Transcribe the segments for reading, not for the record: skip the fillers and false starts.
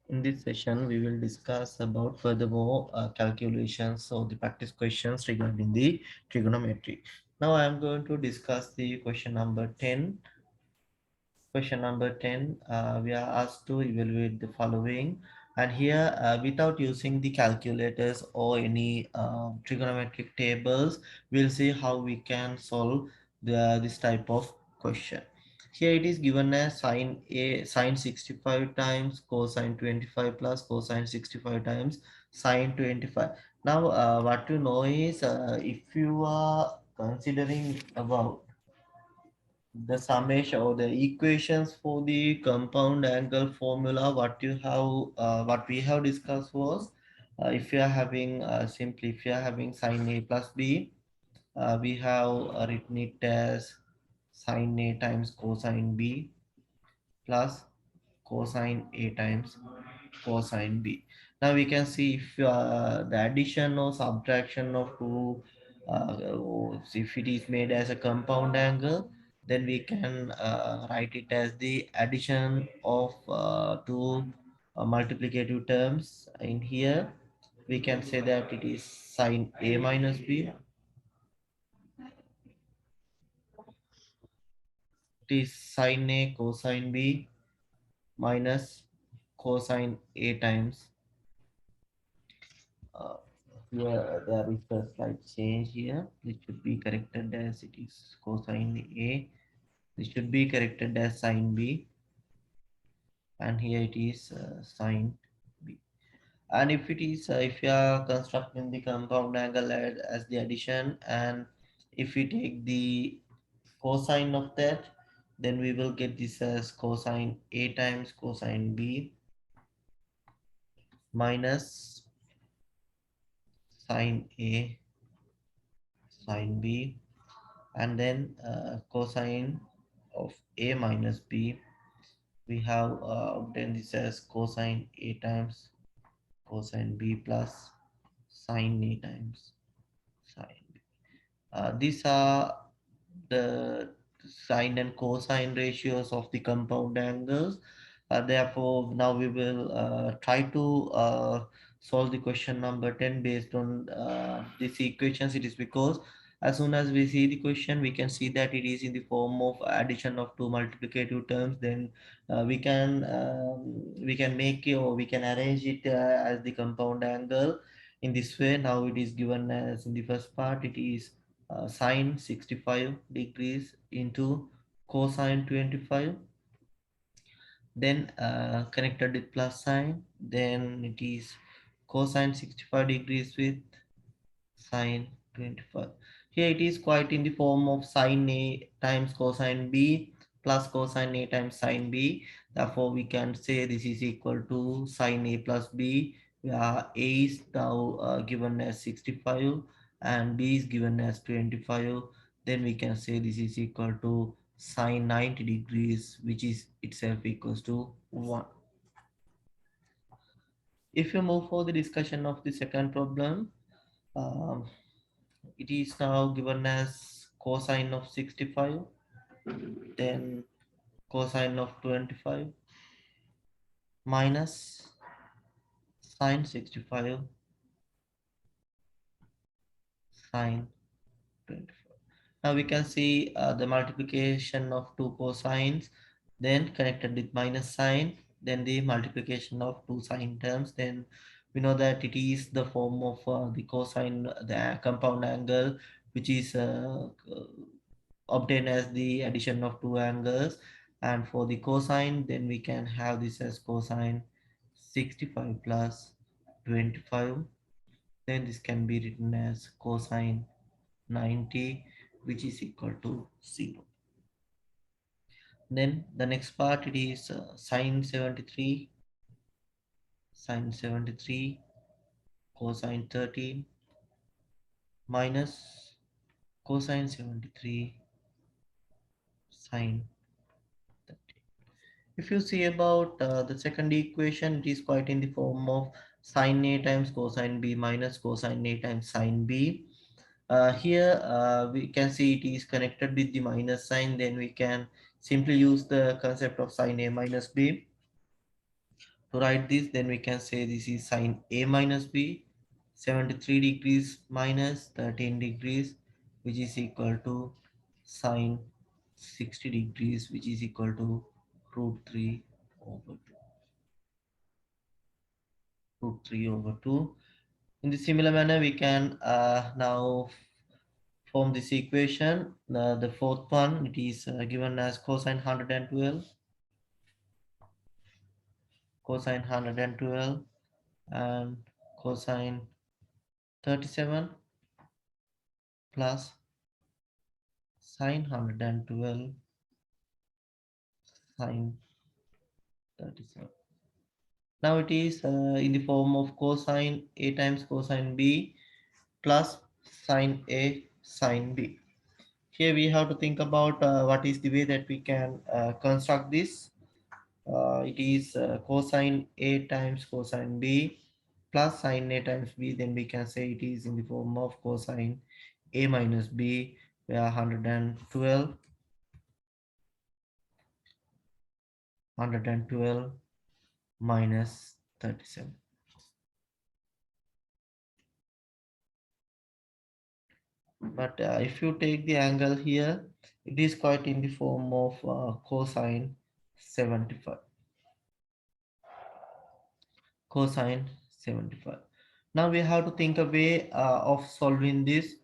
In this session, we will discuss about furthermore calculations or the practice questions regarding the trigonometry. Now, I am going to discuss the question number 10. Question number 10, we are asked to evaluate the following. And here, without using the calculators or any trigonometric tables, we'll see how we can solve this type of question. Here it is given as sine 65 times cosine 25 plus cosine 65 times sine 25. Now, what you know is if you are considering about the summation or the equations for the compound angle formula, what we have discussed was if you are having simply if you are having sine a plus b, we have written it as sine a times cosine b plus cosine a times cosine b. Now we can see if the addition or subtraction of two, if it is made as a compound angle, then we can write it as the addition of two multiplicative terms. In here, we can say that it is sine a minus b. It is sine a cosine b minus cosine a times. Uh, Here there is a slight change here. It should be corrected as it is cosine A. This should be corrected as sine B, and here it is sine B. And if it is, if you are constructing the compound angle as the addition, and if we take the cosine of that, then we will get this as cosine A times cosine B minus sine A sine B, and then cosine of a minus b, we have obtained this as cosine a times cosine b plus sine a times sine b. These are the sine and cosine ratios of the compound angles. Therefore, now we will try to solve the question number 10 based on these equations. It is because as soon as we see the question, we can see that it is in the form of addition of two multiplicative terms. Then we can make it, or we can arrange it as the compound angle in this way. Now it is given as in the first part, it is sine 65 degrees into cosine 25, then connected with plus sign, then it is cosine 65 degrees with sine 25. Here it is quite in the form of sine A times cosine B plus cosine A times sine B. Therefore, we can say this is equal to sine A plus B, where A is now given as 65 and B is given as 25. Then we can say this is equal to sine 90 degrees, which is itself equals to 1. If you move for the discussion of the second problem, um, it is now given as cosine of 65, then cosine of 25 minus sine 65 sine 25. Now we can see the multiplication of two cosines, then connected with minus sign, then the multiplication of two sine terms. Then we know that it is the form of the cosine, the compound angle, which is obtained as the addition of two angles. And for the cosine, then we can have this as cosine 65 plus 25. Then this can be written as cosine 90, which is equal to 0. Then the next part, it is sine 73 cosine 13 minus cosine 73 sine 13. If you see about the second equation, it is quite in the form of sine A times cosine B minus cosine A times sine B. Here we can see it is connected with the minus sign, then we can simply use the concept of sine A minus B. To write this, then we can say this is sine A minus B, 73 degrees minus 13 degrees, which is equal to sine 60 degrees, which is equal to root 3 over 2. Root 3 over 2. In the similar manner, we can now form this equation. The fourth one, it is given as cosine 112, cosine 112 and cosine 37 plus sine 112 sine 37. Now it is in the form of cosine A times cosine B plus sine A sine B. Here we have to think about what is the way that we can construct this. It is cosine A times cosine B plus sine A times B. Then we can say it is in the form of cosine A minus B, where 112 minus 37. But if you take the angle here, it is quite in the form of cosine 75. Cosine 75. Now we have to think a way of solving this.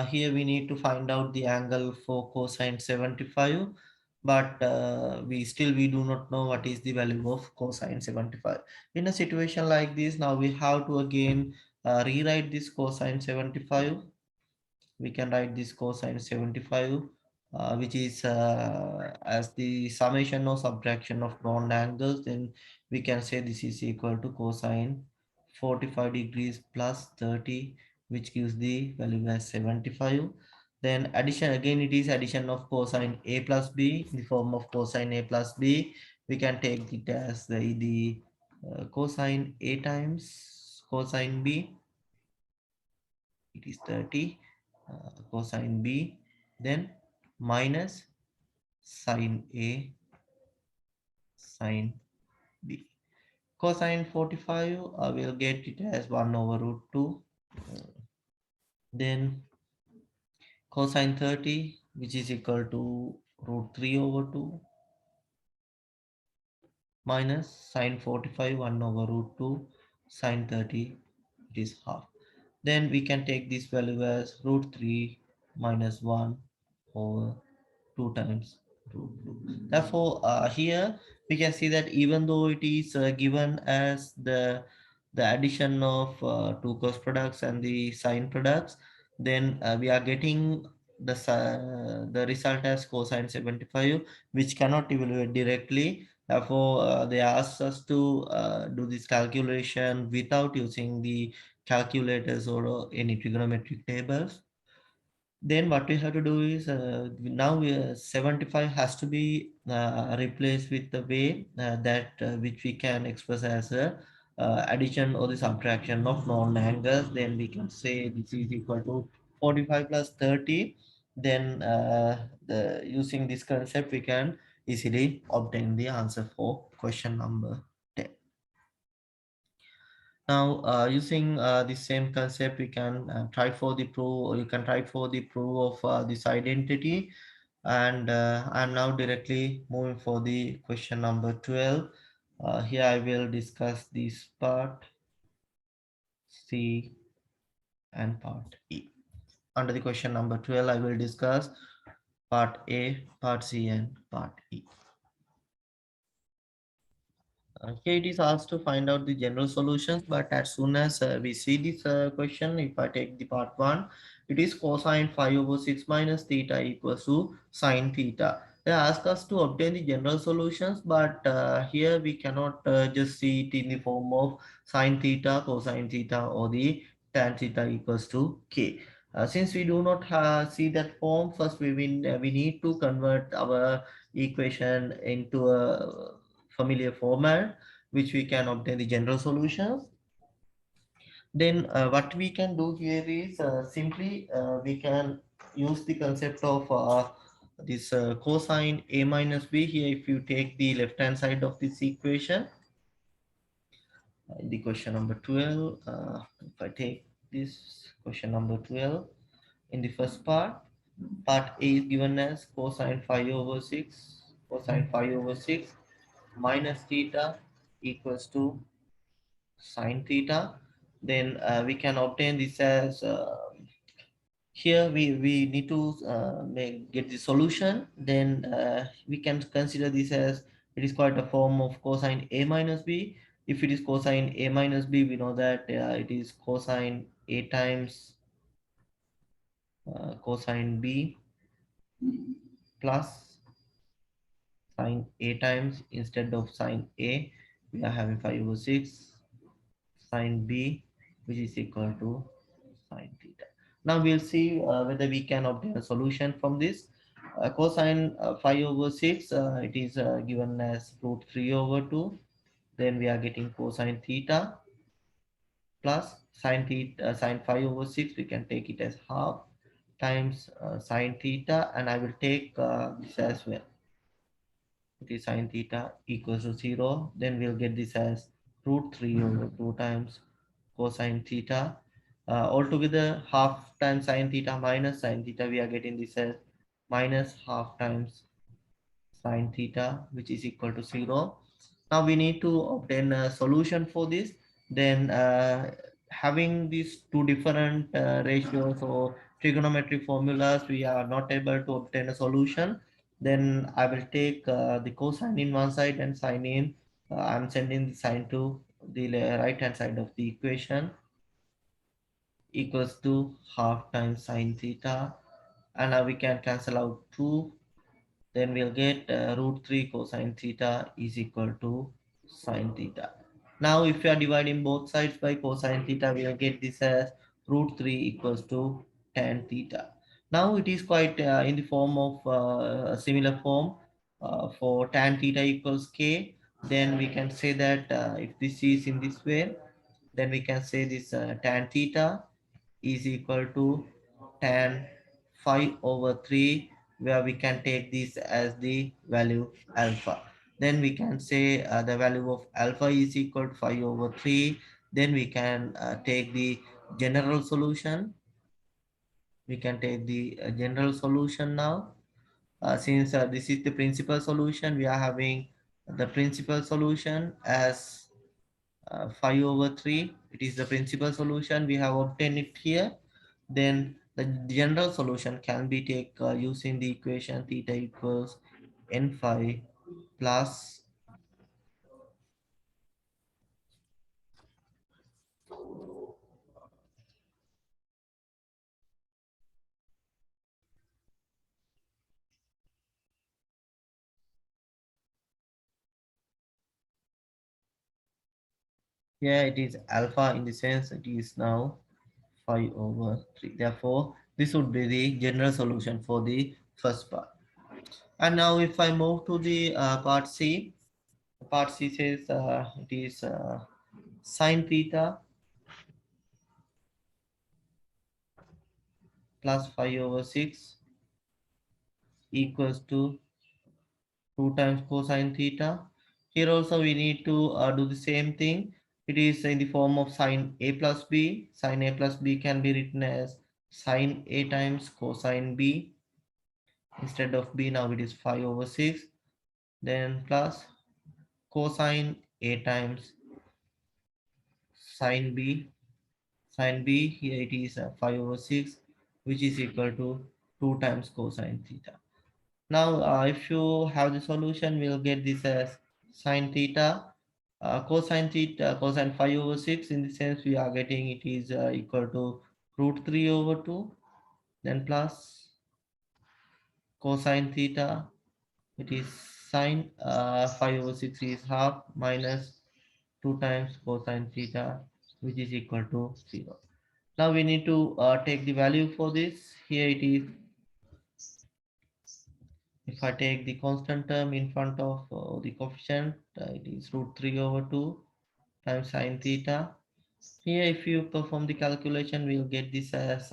Here we need to find out the angle for cosine 75, but we do not know what is the value of cosine 75. In a situation like this, now we have to again rewrite this cosine 75. We can write this cosine 75, which is as the summation or subtraction of round angles. Then we can say this is equal to cosine 45 degrees plus 30, which gives the value as 75. Then addition, again it is addition of cosine A plus B in the form of cosine A plus B. We can take it as the cosine A times cosine B, it is 30, cosine B, then minus sine A sine B. Cosine 45, I will get it as 1 over root 2. Then cosine 30, which is equal to root 3 over 2, minus sine 45, 1 over root 2, sine 30, it is half. Then we can take this value as root 3 minus 1 over 2 times root 2. Therefore, here we can see that even though it is given as the addition of two cross products and the sine products, then we are getting the result as cosine 75, which cannot evaluate directly. Therefore, they asked us to do this calculation without using the calculators or any trigonometric tables. Then what we have to do is now 75 has to be replaced with the way that which we can express as a addition or the subtraction of known angles. Then we can say this is equal to 45 plus 30. Then using this concept we can easily obtain the answer for question number 10. Now, using the same concept, we can try for the proof, or you can try for the proof of this identity. And I'm now directly moving for the question number 12. Here I will discuss this part C and part E. Under the question number 12, I will discuss part A, part C, and part E. Here it is asked to find out the general solutions, but as soon as we see this question, if I take the part 1, it is cosine 5 over 6 minus theta equals to sine theta. They ask us to obtain the general solutions, but here we cannot just see it in the form of sine theta, cosine theta, or the tan theta equals to k. Since we do not see that form, first we need to convert our equation into a familiar format, which we can obtain the general solutions. Then what we can do here is simply we can use the concept of this cosine A minus B. Here if you take the left hand side of this equation, The question number 12, if I take this question number 12, in the first part A is given as cosine phi over 6, cosine phi over 6 minus theta equals to sine theta. Then we can obtain this as here we need to get the solution. Then we can consider this as it is quite a form of cosine a minus b. If it is cosine a minus b, we know that it is cosine a times cosine b plus sine a times, instead of sine a we are having 5 over 6 sine b, which is equal to sine theta. Now we'll see whether we can obtain a solution from this. Cosine 5 over 6, it is given as root 3 over 2. Then we are getting cosine theta plus sine theta, sine 5 over 6, we can take it as half times sine theta, and I will take this as well. It is sine theta equals to 0. Then we'll get this as root 3 over 2 times cosine theta. Altogether, half times sine theta minus sine theta, we are getting this as minus half times sine theta, which is equal to 0. Now we need to obtain a solution for this. Then having these two different ratios or trigonometric formulas, we are not able to obtain a solution. Then I will take the cosine in one side and sine in. I'm sending the sine to the right hand side of the equation, equals to half times sine theta. And now we can cancel out 2. Then we'll get root 3 cosine theta is equal to sine theta. Now if we are dividing both sides by cosine theta, we will get this as root 3 equals to tan theta. Now it is quite in the form of a similar form for tan theta equals k. Then we can say that if this is in this way, then we can say this tan theta is equal to tan 5 over 3, where we can take this as the value alpha. Then we can say the value of alpha is equal to 5 over 3. Then we can take the general solution. We can take the general solution now. Since this is the principal solution, we are having the principal solution as 5 over 3. It is the principal solution, we have obtained it here. Then the general solution can be taken using the equation theta equals n phi plus, here it is alpha, in the sense it is now 5 over 3. Therefore this would be the general solution for the first part. And now if I move to the part C, part C says it is sine theta plus 5 over 6 equals to 2 times cosine theta. Here also we need to do the same thing. It is in the form of sine a plus b. Sine a plus b can be written as sine a times cosine b. Instead of b, now it is 5 over 6. Then plus cosine a times sine b. Sine b, here it is 5 over 6, which is equal to 2 times cosine theta. Now, if you have the solution, we'll get this as sine theta, cosine theta, cosine 5 over 6. In the sense, we are getting it is equal to root 3 over 2, then plus cosine theta, it is sine 5 over 6 is half minus 2 times cosine theta, which is equal to 0. Now we need to take the value for this. Here it is, if I take the constant term in front of the coefficient, it is root 3 over 2 times sine theta. Here, if you perform the calculation, we'll get this as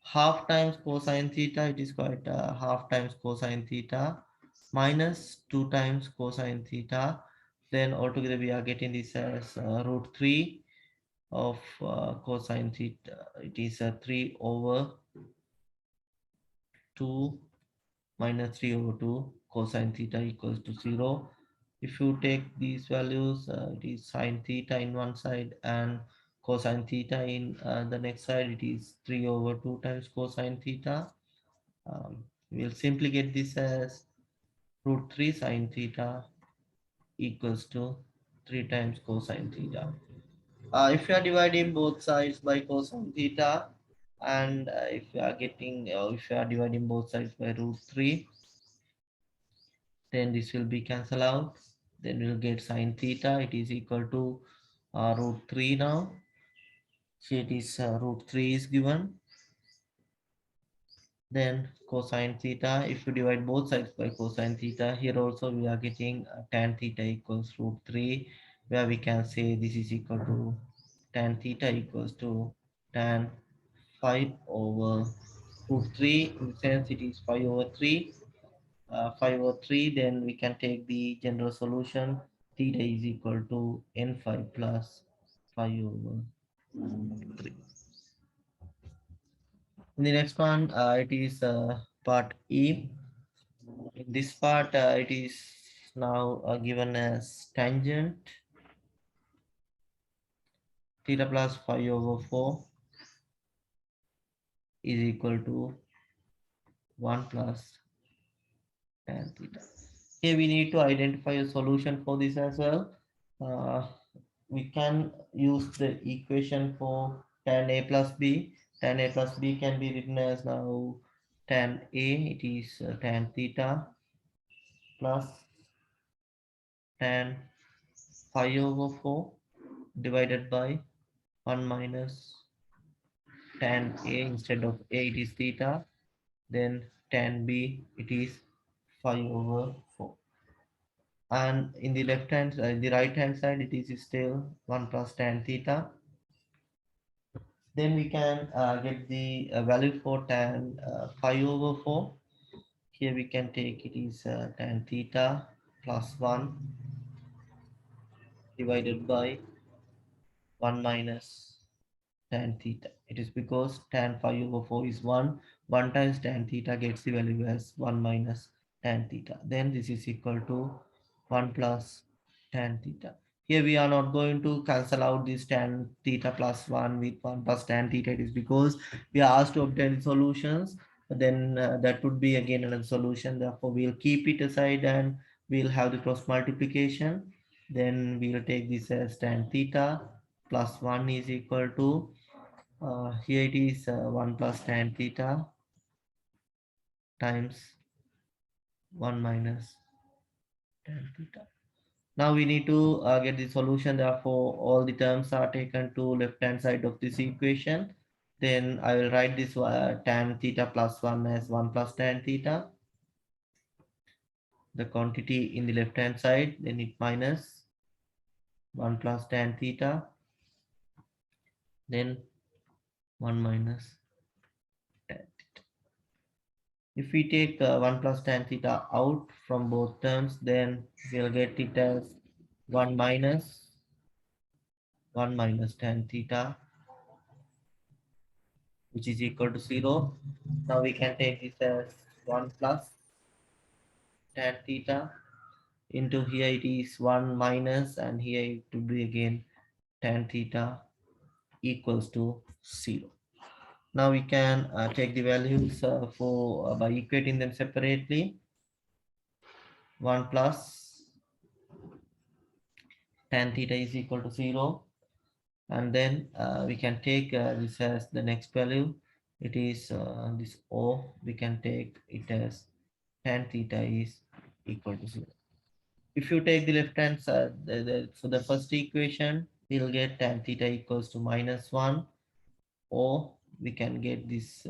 half times cosine theta. It is quite half times cosine theta minus 2 times cosine theta Then altogether we are getting this as root 3 of cosine theta. It is 3 over 2 minus 3 over 2 cosine theta equals to 0. If you take these values, it is sine theta in one side and cosine theta in the next side. It is 3 over 2 times cosine theta. We'll simply get this as root 3 sine theta equals to 3 times cosine theta. If you are dividing both sides by cosine theta, and if you are dividing both sides by root 3, then this will be cancelled out. Then we'll get sine theta. It is equal to root 3 now. So it is root 3 is given. Then cosine theta. If you divide both sides by cosine theta, here also we are getting tan theta equals root 3, where we can say this is equal to tan theta equals to tan 5 over root 3. In the sense it is 5 over 3. 5 over 3, then we can take the general solution. Theta is equal to n5 plus 5 over 3. In the next one, it is part E. In this part, it is now given as tangent theta plus 5 over 4 is equal to 1 plus tan theta. Here we need to identify a solution for this as well. Uh, we can use the equation for tan A plus B. Tan A plus B can be written as now tan A, it is tan theta plus tan 5 over 4 divided by 1 minus tan A. Instead of A it is theta, then tan B it is 5 over 4. And in the left hand side, the right hand side, it is still 1 plus tan theta. Then we can get the value for tan 5 over 4. Here we can take it is tan theta plus 1 divided by 1 minus tan theta. It is because tan 5 over 4 is 1. 1 times tan theta gets the value as 1 minus tan theta. Then this is equal to 1 plus tan theta. Here we are not going to cancel out this tan theta plus 1 with 1 plus tan theta. It is because we are asked to obtain solutions. Then that would be again another solution. Therefore, we'll keep it aside and we'll have the cross multiplication. Then we'll take this as tan theta plus 1 is equal to here it is 1 plus tan theta times 1 minus tan theta. Now we need to get the solution. Therefore, all the terms are taken to left hand side of this equation. Then I will write this tan theta plus 1 as 1 plus tan theta. The quantity in the left hand side, then it minus 1 plus tan theta, then 1 minus tan theta. If we take 1 plus tan theta out from both terms, then we'll get it as 1 minus 1 minus tan theta, which is equal to 0. Now we can take this as 1 plus tan theta into here it is 1 minus and here it will be again tan theta equals to 0. Now we can take the values for by equating them separately. 1 plus tan theta is equal to 0, and then we can take this as the next value. It is this O, we can take it as tan theta is equal to 0. If you take the left hand side, for the first equation, we'll get tan theta equals to minus 1, or we can get this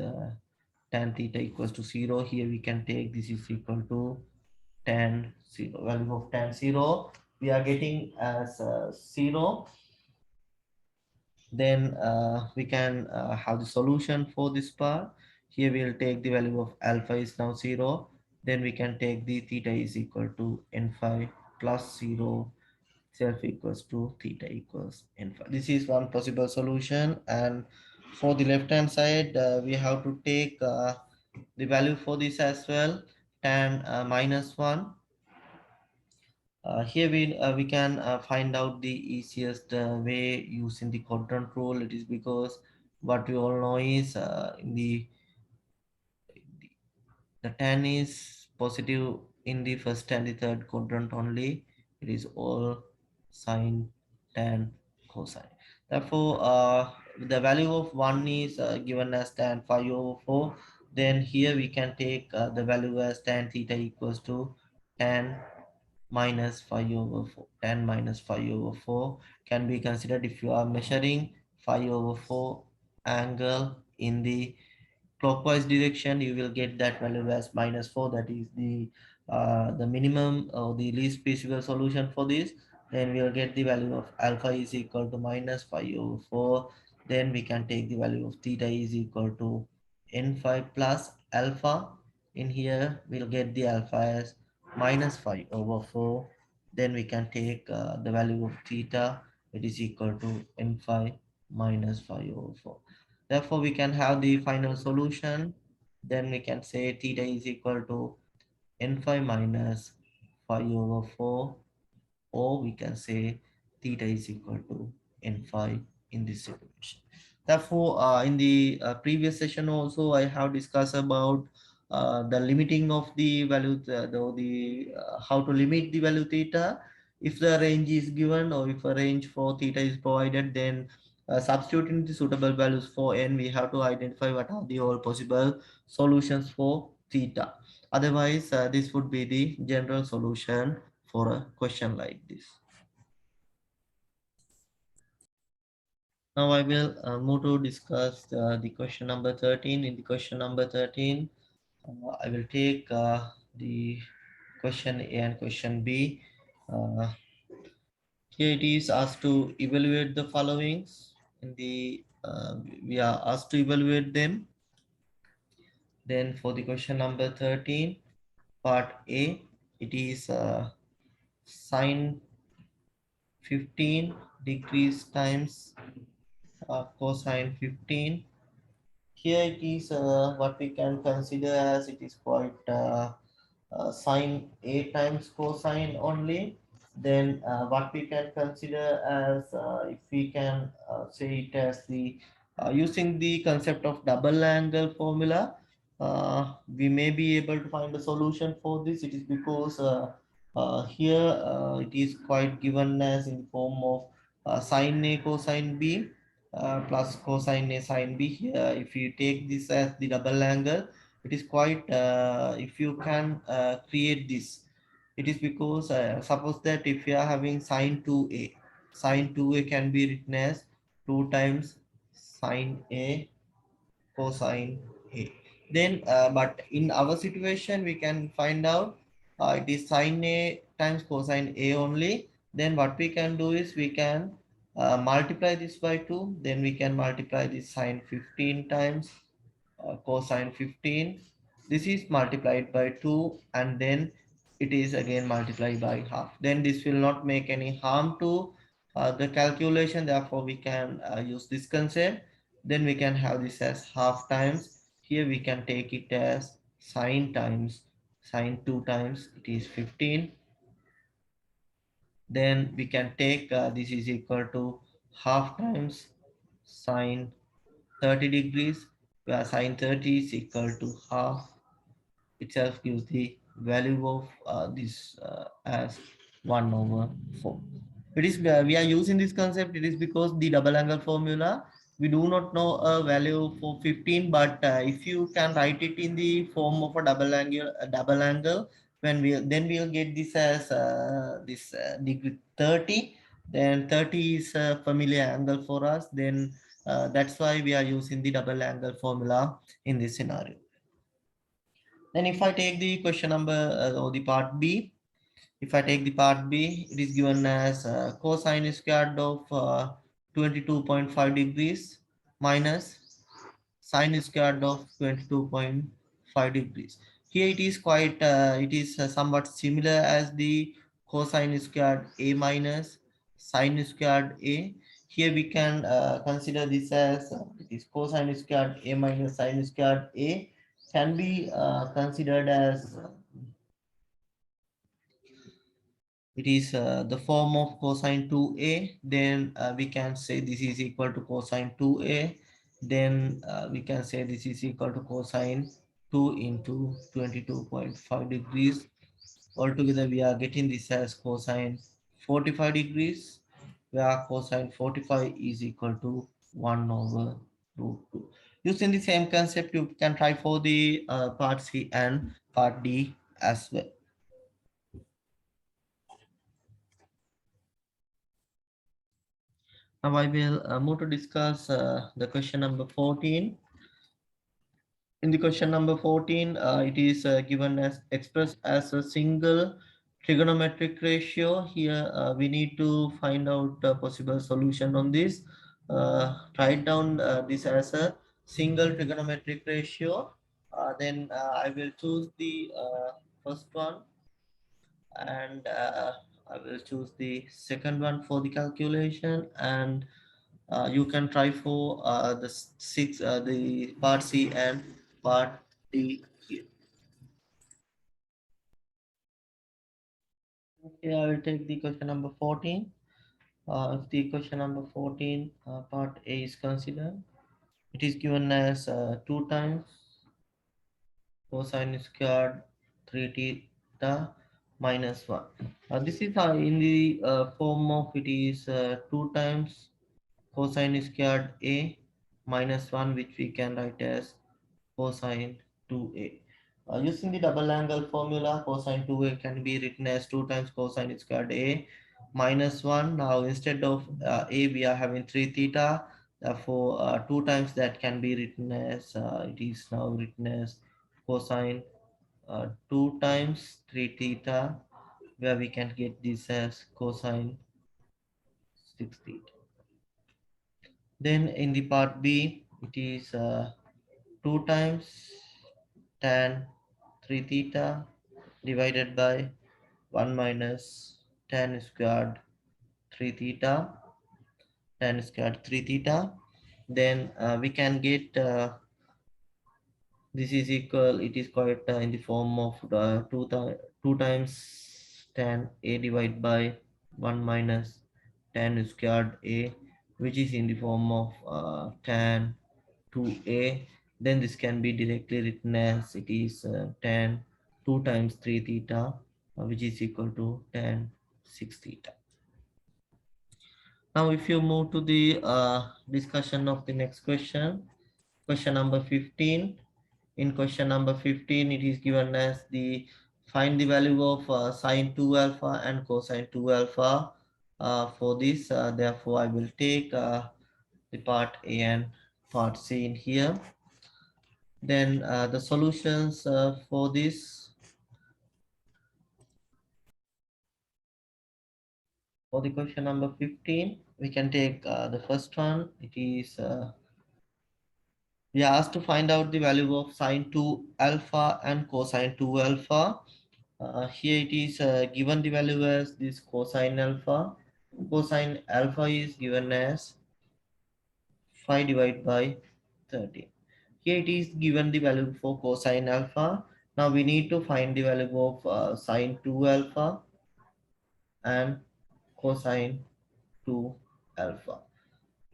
tan theta equals to 0. Here we can take this is equal to tan 0. Value of tan 0, we are getting as 0. Then we can have the solution for this part. Here we will take the value of alpha is now 0. Then we can take the theta is equal to n5 plus 0 self equals to theta equals n phi. This is one possible solution. And for the left hand side, we have to take the value for this as well, tan minus 1. Here we can find out the easiest way using the quadrant rule. It is because what we all know is in the tan is positive in the first and the third quadrant only. It is all sine, tan, cosine. Therefore, the value of 1 is given as tan phi over 4. Then here we can take the value as tan theta equals to tan minus phi over 4. Tan minus phi over 4 can be considered if you are measuring phi over 4 angle in the clockwise direction. You will get that value as minus 4. That is the minimum or the least feasible solution for this. Then we will get the value of alpha is equal to minus phi over 4. Then we can take the value of theta is equal to n phi plus alpha. In here we'll get the alpha as minus phi over 4. Then we can take the value of theta, it is equal to n phi minus phi over 4. Therefore, we can have the final solution. Then we can say theta is equal to n phi minus phi over 4, or we can say theta is equal to n phi in this situation. Therefore, in the previous session also, I have discussed about the limiting of the value, how to limit the value theta. If the range is given or if a range for theta is provided, then substituting the suitable values for n, we have to identify what are the all possible solutions for theta. Otherwise, this would be the general solution for a question like this. Now I will move to discuss the question number 13. In the question number 13, I will take the question A and question B. Uh, Here it is asked to evaluate the followings. In the we are asked to evaluate them. Then for the question number 13, part A, it is sine 15 degrees times cosine 15. Here it is what we can consider as it is quite sine A times cosine only. Then what we can consider as if we can say it as the using the concept of double angle formula, we may be able to find a solution for this. It is because here it is quite given as in the form of sine A cosine B plus cosine A sine B. Here if you take this as the double angle, it is quite if you can create this, it is because suppose that if you are having sine 2a, sine 2a can be written as 2 times sine a cosine a. Then but in our situation we can find out it is sine a times cosine a only. Then what we can do is we can multiply this by 2. Then we can multiply this sine 15 times cosine 15. This is multiplied by 2 and then it is again multiplied by half. Then this will not make any harm to the calculation. Therefore, we can use this concept. Then we can have this as half times. Here we can take it as sine times sine 2 times it is 15. Then we can take this is equal to half times sine 30 degrees, where sine 30 is equal to half itself gives the value of this as 1 over 4. It is we are using this concept. It is because the double angle formula we do not know a value for 15, but if you can write it in the form of a double angle, when we then we'll get this as this degree 30. Then 30 is a familiar angle for us. Then that's why we are using the double angle formula in this scenario. Then if I take the question number or the part B, if I take the part B, it is given as cosine squared of 22.5 degrees minus sine squared of 22.5 degrees. Here it is quite, it is somewhat similar as the cosine squared A minus sine squared A. Here we can consider this as it is cosine squared A minus sine squared A can be considered as it is the form of cosine 2a. Then we can say this is equal to cosine 2a. Then we can say this is equal to cosine 2 into 22.5 degrees. Altogether we are getting this as cosine 45 degrees, where cosine 45 is equal to 1 over root 2. Using the same concept, you can try for the part C and part D as well. Now I will move to discuss the question number 14. In the question number 14, it is given as expressed as a single trigonometric ratio. Here we need to find out a possible solution on this. Write down this as a single trigonometric ratio. Then I will choose the first one, and I will choose the second one for the calculation, and you can try for the part C and part D here. Okay, I will take the question number 14. If the question number 14 part A is considered, it is given as 2 times cosine squared 3 theta minus 1. This is in the form of it is 2 times cosine squared A minus 1, which we can write as cosine 2a. Using the double angle formula, cosine 2a can be written as 2 times cosine squared a minus 1. Now instead of a, we are having 3 theta. Therefore, 2 times that can be written as, it is now written as cosine 2 times 3 theta, where we can get this as cosine 6 theta. Then in the part B, it is 2 times tan 3 theta divided by 1 minus tan squared 3 theta, tan squared 3 theta. Then we can get this is equal, it is quite in the form of 2 times tan a divided by 1 minus tan squared a, which is in the form of tan 2a. Then this can be directly written as it is tan 2 times 3 theta, which is equal to tan 6 theta. Now if you move to the discussion of the next question, question number 15. In question number 15, it is given as the find the value of sine 2 alpha and cosine 2 alpha. For this, therefore, I will take the part A and part C in here. Then the solutions for this, for the question number 15, we can take the first one. It is we are asked to find out the value of sine 2 alpha and cosine 2 alpha. Here it is given the value as this cosine alpha. Cosine alpha is given as 5 divided by 13. Here it is given the value for cosine alpha. Now we need to find the value of sine 2 alpha and cosine 2 alpha.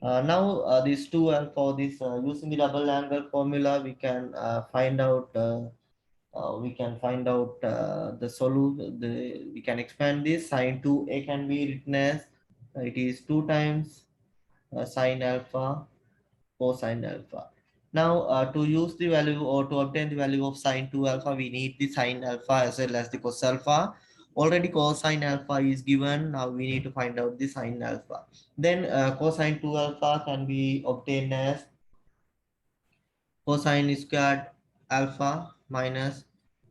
Now these 2 alpha, this using the double angle formula, we can find out the solution. We can expand this sine 2a can be written as it is 2 times sine alpha cosine alpha. Now to use the value or to obtain the value of sine 2 alpha, we need the sine alpha as well as the cos alpha. Already cosine alpha is given. Now we need to find out the sine alpha. Then cosine 2 alpha can be obtained as cosine squared alpha minus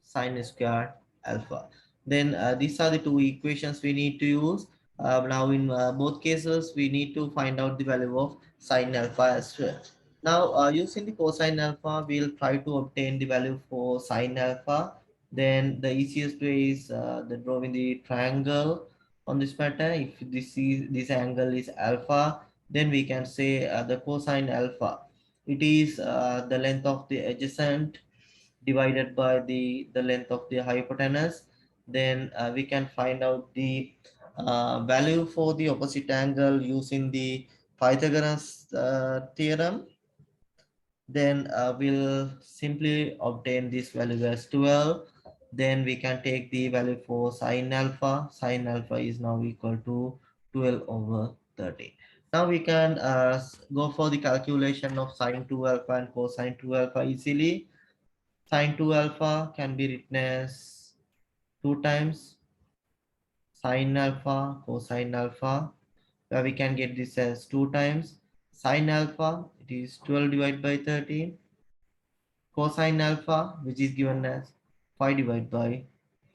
sine squared alpha. Then these are the two equations we need to use. Now in both cases, we need to find out the value of sine alpha as well. Now using the cosine alpha, we'll try to obtain the value for sine alpha. Then the easiest way is the drawing the triangle on this pattern. If this angle is alpha, then we can say the cosine alpha. It is the length of the adjacent divided by the length of the hypotenuse. Then we can find out the value for the opposite angle using the Pythagoras theorem. Then we'll simply obtain this value as 12. Then we can take the value for sine alpha. Sine alpha is now equal to 12 over 30. Now we can go for the calculation of sine 2 alpha and cosine 2 alpha easily. Sine 2 alpha can be written as 2 times sine alpha cosine alpha, where we can get this as 2 times sine alpha, it is 12 divided by 13, cosine alpha, which is given as 5 divided by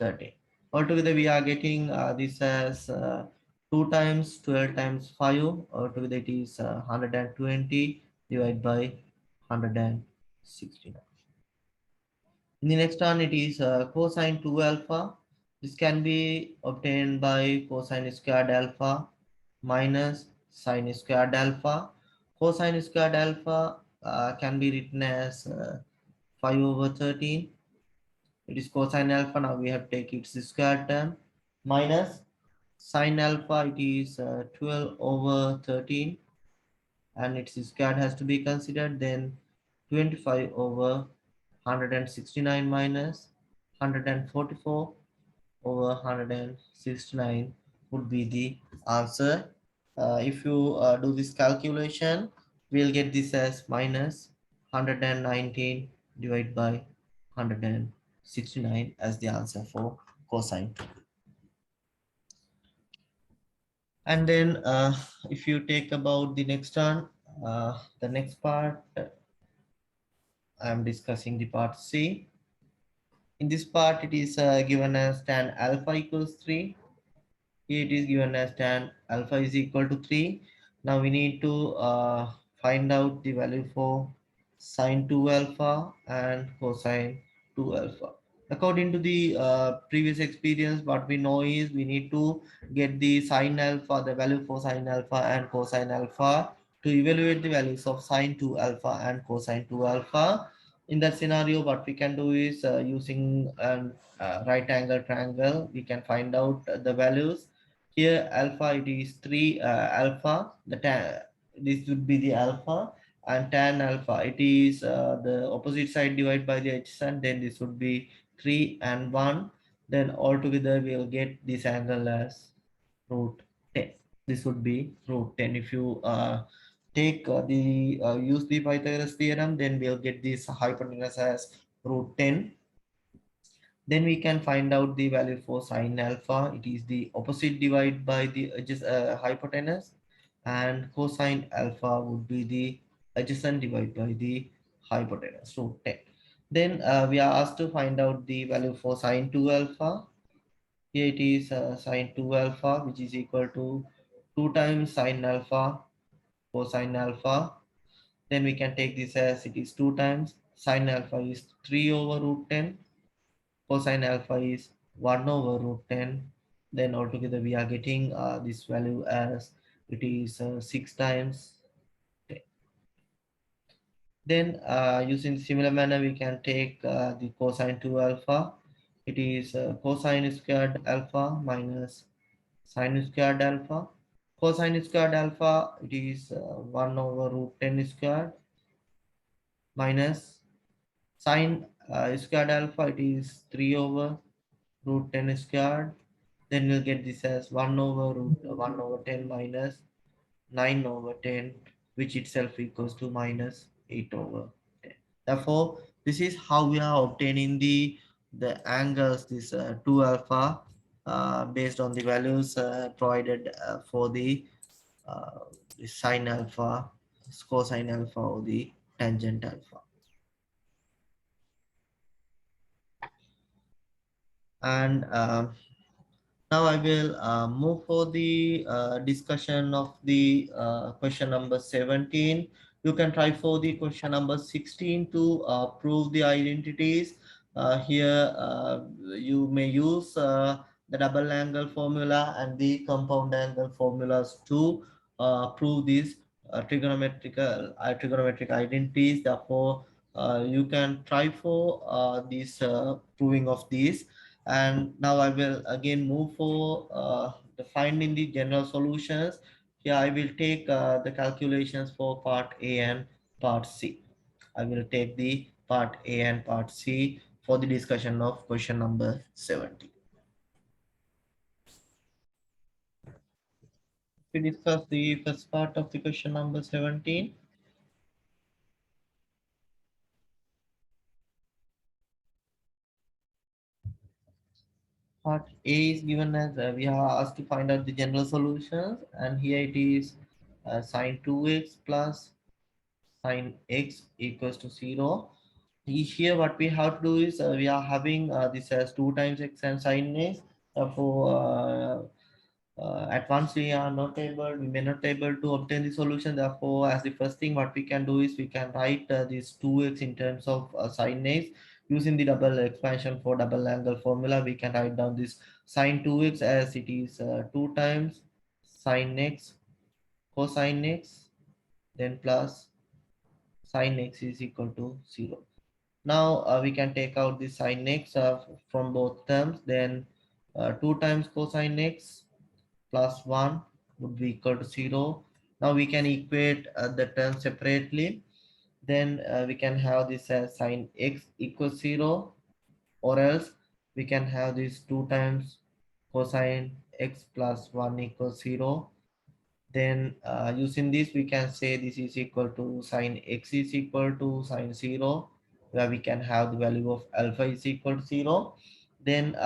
13. Altogether, we are getting this as 2 times 12 times 5. Altogether, it is 120 divided by 169. In the next one, it is cosine 2 alpha. This can be obtained by cosine squared alpha minus sine squared alpha. Cosine squared alpha can be written as 5 over 13. It is cosine alpha. Now we have to take its square term minus sine alpha. It is 12 over 13 and its square has to be considered. Then 25 over 169 minus 144 over 169 would be the answer. If you do this calculation, we'll get this as minus 119 divided by 169 as the answer for cosine. And then if you take about the next one, the next part, I am discussing the part C. In this part, it is given as tan alpha equals 3. Here it is given as tan alpha is equal to 3. Now we need to find out the value for sine 2 alpha and cosine 2 alpha. According to the previous experience, what we know is we need to get the sine alpha, the value for sine alpha and cosine alpha to evaluate the values of sine 2 alpha and cosine 2 alpha. In that scenario, what we can do is using a right angle triangle, we can find out the values. Here alpha it is 3 alpha, this would be the alpha, and tan alpha it is the opposite side divided by the adjacent, then this would be 3 and 1. Then altogether we will get this angle as root 10. This would be root 10. If you take the use the Pythagoras theorem, then we'll get this hypotenuse as root 10. Then we can find out the value for sine alpha. It is the opposite divide by the hypotenuse, and cosine alpha would be the adjacent divide by the hypotenuse, root 10. Then we are asked to find out the value for sine 2 alpha. Here it is sine 2 alpha, which is equal to 2 times sine alpha cosine alpha. Then we can take this as it is 2 times sine alpha is 3 over root 10, cosine alpha is 1 over root 10. Then altogether we are getting this value as it is 6 times 10. Then using similar manner we can take the cosine 2 alpha. It is cosine squared alpha minus sine squared alpha. Cosine squared alpha it is 1 over root 10 squared minus sine squared alpha it is 3 over root 10 squared. Then we'll get this as 1 over root 1 over 10 minus 9 over 10, which itself equals to minus 8 over 10. Therefore, this is how we are obtaining the angles, this 2 alpha, based on the values provided for the sine alpha, cosine alpha, or the tangent alpha. And now I will move for the discussion of the question number 17. You can try for the question number 16 to prove the identities. Here you may use the double angle formula and the compound angle formulas to prove these trigonometric identities. Therefore, you can try for this proving of these. And now I will again move for the finding the general solutions. Here I will take the calculations for part A and part C. I will take the part A and part C for the discussion of question number 70. We discuss the first part of the question number 17. Part A is given as we are asked to find out the general solutions, and here it is sine 2x plus sine x equals to 0. Here what we have to do is we are having this as 2 times x and sine x. Therefore, at once we may not able to obtain the solution. Therefore, as the first thing what we can do is we can write this 2x in terms of sine x. Using the double expansion for double angle formula, we can write down this sine 2x as it is 2 times sine x cosine x, then plus sine x is equal to 0. Now we can take out the sine x from both terms. Then 2 times cosine x plus 1 would be equal to 0. Now we can equate the terms separately. Then we can have this as sine x equals 0, or else we can have this 2 times cosine x plus 1 equals 0. Then using this we can say this is equal to sine x is equal to sine 0, where we can have the value of alpha is equal to 0. Then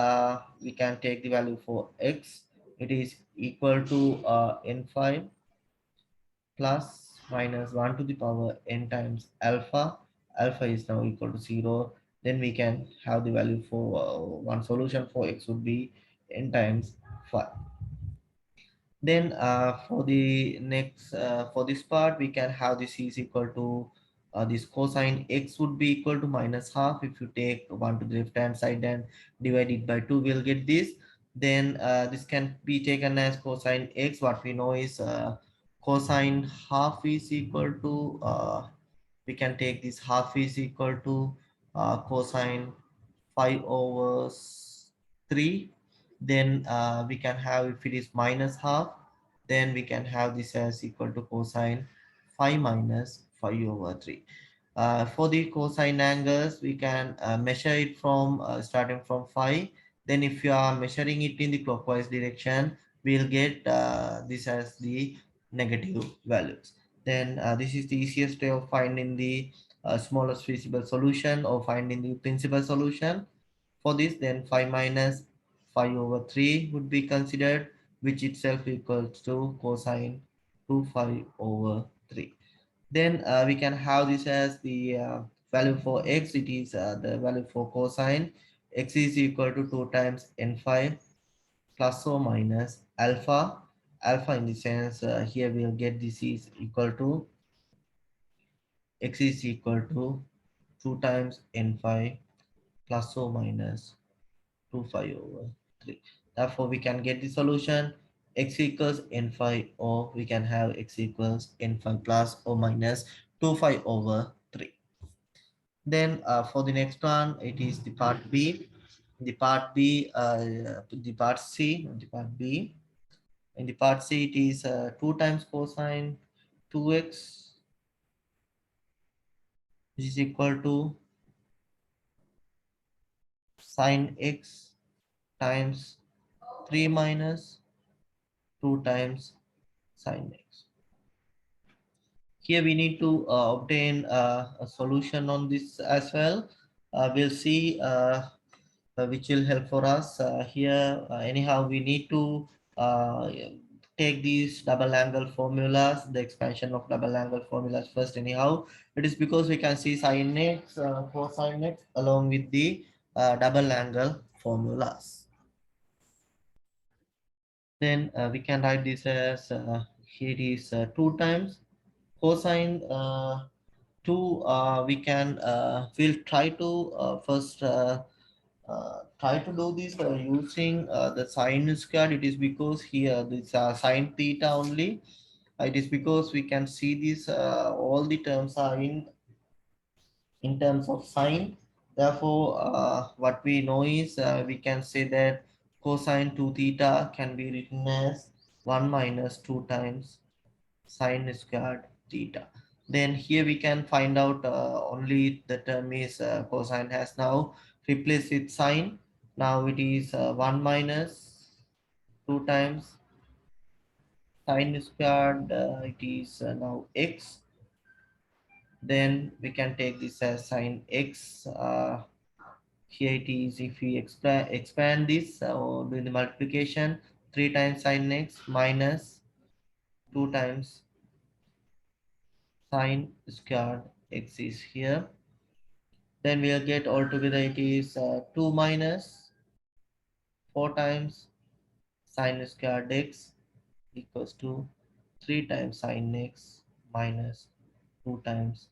we can take the value for x, it is equal to n5 plus minus 1 to the power n times alpha. Alpha is now equal to 0. Then we can have the value for one solution for x would be n times 5. Then for this part, we can have this is equal to this cosine x would be equal to minus half. If you take 1 to the left hand side and divide it by 2, we'll get this. Then this can be taken as cosine x. What we know is cosine half is equal to we can take this half is equal to cosine 5 over 3. Then we can have, if it is minus half, then we can have this as equal to cosine 5 minus 5 over 3. For the cosine angles, we can measure it from starting from 5. Then if you are measuring it in the clockwise direction, we'll get this as the negative values. Then this is the easiest way of finding the smallest feasible solution or finding the principal solution. For this, then 5 minus 5 over 3 would be considered, which itself equals to cosine 2 5 over 3. Then we can have this as the value for x. It is the value for cosine x is equal to 2 times n5 plus or minus alpha. Alpha in the sense here we'll get this is equal to x is equal to 2 times n5 plus or minus 2 5 over 3. Therefore, we can get the solution x equals n5, or we can have x equals n5 plus or minus 2 5 over 3. Then for the next one, it is the part B. The part B, the part C, the part B. In the part C, it is 2 times cosine 2x, which is equal to sine x times 3 minus 2 times sine x. Here we need to obtain a solution on this as well. We'll see which will help for us here. Anyhow, we need to take these double angle formulas, the expansion of double angle formulas first. Anyhow, it is because we can see sin x, cosine x along with the double angle formulas. Then we can write this as here is 2 times cosine we can we'll try to first try to do this using the sine squared. It is because here this sine theta only. It is because we can see this all the terms are in terms of sine. Therefore, what we know is we can say that cosine 2 theta can be written as 1 minus 2 times sine squared theta. Then here we can find out only the term is cosine has now replaced with sine. Now it is 1 minus 2 times sine squared. It is now x. Then we can take this as sine x. Here it is, if we expand this or do the multiplication, 3 times sine x minus 2 times sine squared x is here. Then we'll get altogether it is 2 minus 4 times sine squared x equals to 3 times sine x minus 2 times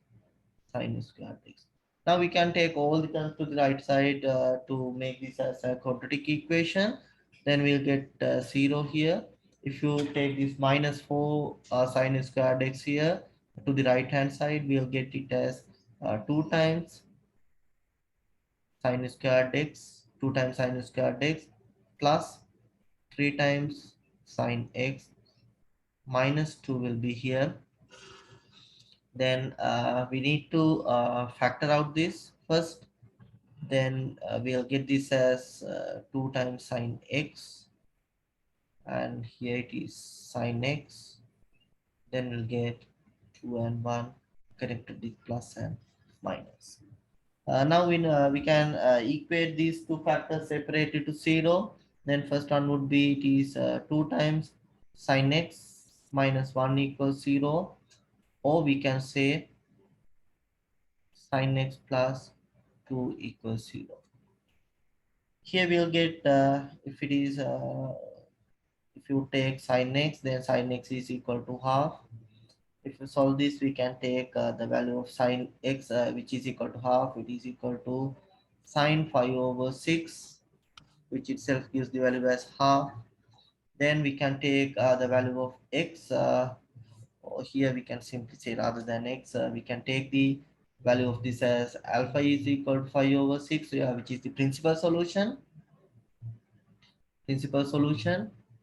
sine squared x. Now we can take all the terms to the right side to make this as a quadratic equation. Then we'll get 0 here. If you take this minus 4 sine squared x here to the right hand side, we'll get it as 2 times sine squared x, 2 times sine squared x plus 3 times sine x minus 2 will be here. Then we need to factor out this first. Then we'll get this as 2 times sine x, and here it is sine x. Then we'll get 2 and 1 connected with plus and minus. Now we can equate these two factors separated to 0. Then first one would be it is 2 times sine x minus 1 equals 0, or we can say sine x plus 2 equals 0. Here we'll get if it is if you take sine x, then sine x is equal to half. If you solve this, we can take the value of sine x which is equal to half. It is equal to sine 5 over 6, which itself gives the value as half. Then we can take the value of x. Or here we can simply say rather than x, we can take the value of this as alpha is equal to 5 over 6, yeah, which is the principal solution.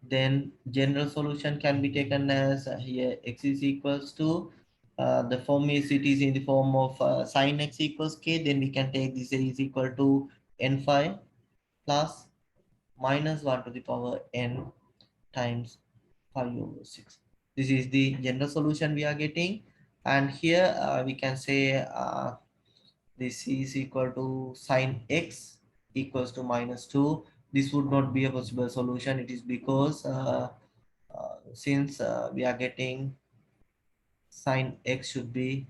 Then general solution can be taken as here x is equals to the form is it is in the form of sine x equals k. Then we can take this is equal to n5 plus minus 1 to the power n times 5 over 6. This is the general solution we are getting. And here we can say this is equal to sine x equals to minus 2. This would not be a possible solution. It is because since we are getting sine x should be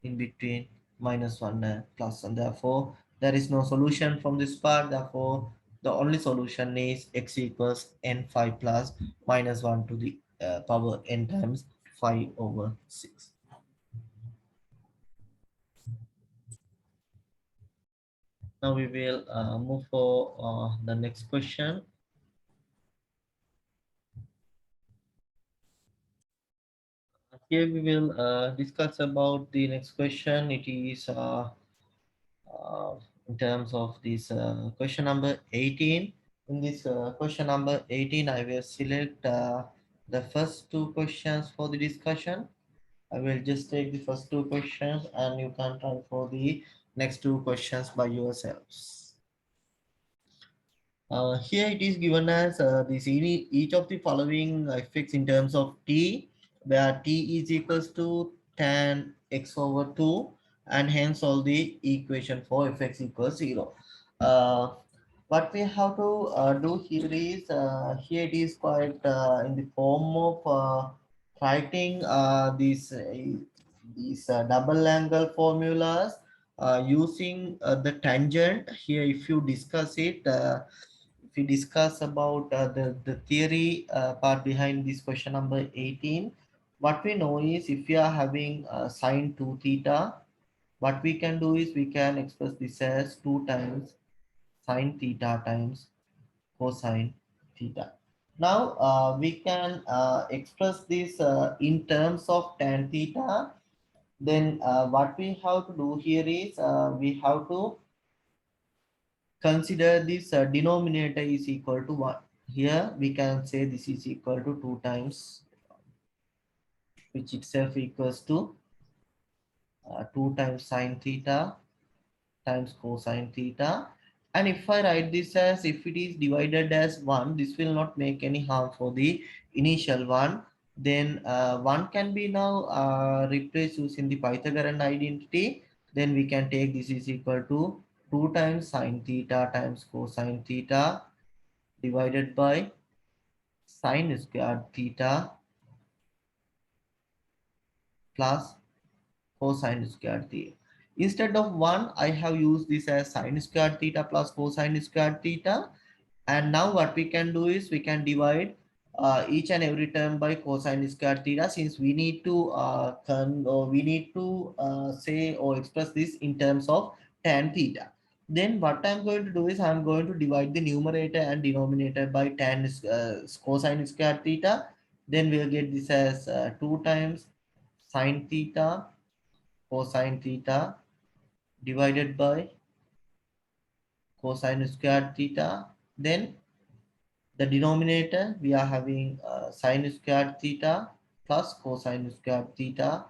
in between minus 1 and plus, and therefore there is no solution from this part. Therefore the only solution is x equals n5 plus minus 1 to the power n times 5 over 6. Now we will move for the next question. Here we will discuss about the next question. It is uh, in terms of this question number 18. In this question number 18, I will select the first two questions for the discussion. I will just take the first two questions and you can try for the next two questions by yourselves. Here it is given as this each of the following fix in terms of t, where t is equals to tan x over 2, and hence all the equation for fx equals 0. Uh, what we have to do here is here it is quite in the form of writing these double angle formulas using the tangent. Here if you discuss it, if we discuss about the theory part behind this question number 18, what we know is if we are having sine 2 theta, what we can do is we can express this as 2 times sine theta times cosine theta. Now we can express this in terms of tan theta. Then what we have to do here is we have to consider this denominator is equal to 1. Here we can say this is equal to 2 times, which itself equals to 2 times sine theta times cosine theta. And if I write this as if it is divided as 1, this will not make any harm for the initial one. Then 1 can be now replaced using the Pythagorean identity. Then we can take this is equal to 2 times sine theta times cosine theta divided by sine squared theta plus cosine squared theta. Instead of 1, I have used this as sine squared theta plus cosine squared theta. And now what we can do is we can divide each and every term by cosine squared theta, since we need to say or express this in terms of tan theta. Then what I'm going to do is I'm going to divide the numerator and denominator by cosine squared theta. Then we'll get this as 2 times sine theta cosine theta divided by cosine squared theta. Then the denominator we are having sine squared theta plus cosine squared theta,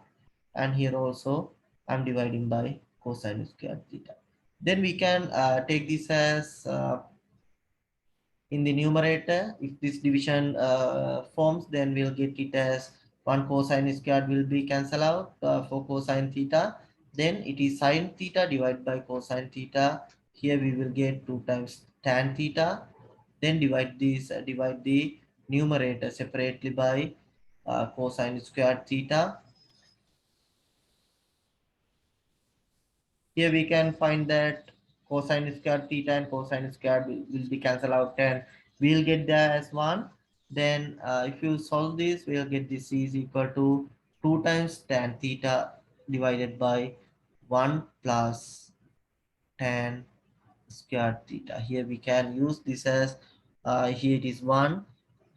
and here also I'm dividing by cosine squared theta. Then we can take this as in the numerator. If this division forms, then we'll get it as 1 cosine squared will be cancel out for cosine theta. Then it is sine theta divided by cosine theta. Here we will get 2 times tan theta. Then divide the numerator separately by cosine squared theta. Here we can find that cosine squared theta and cosine squared will be cancelled out and we'll get that as 1. Then if you solve this, we'll get this is equal to 2 times tan theta divided by 1 plus tan squared theta. Here we can use this as here it is 1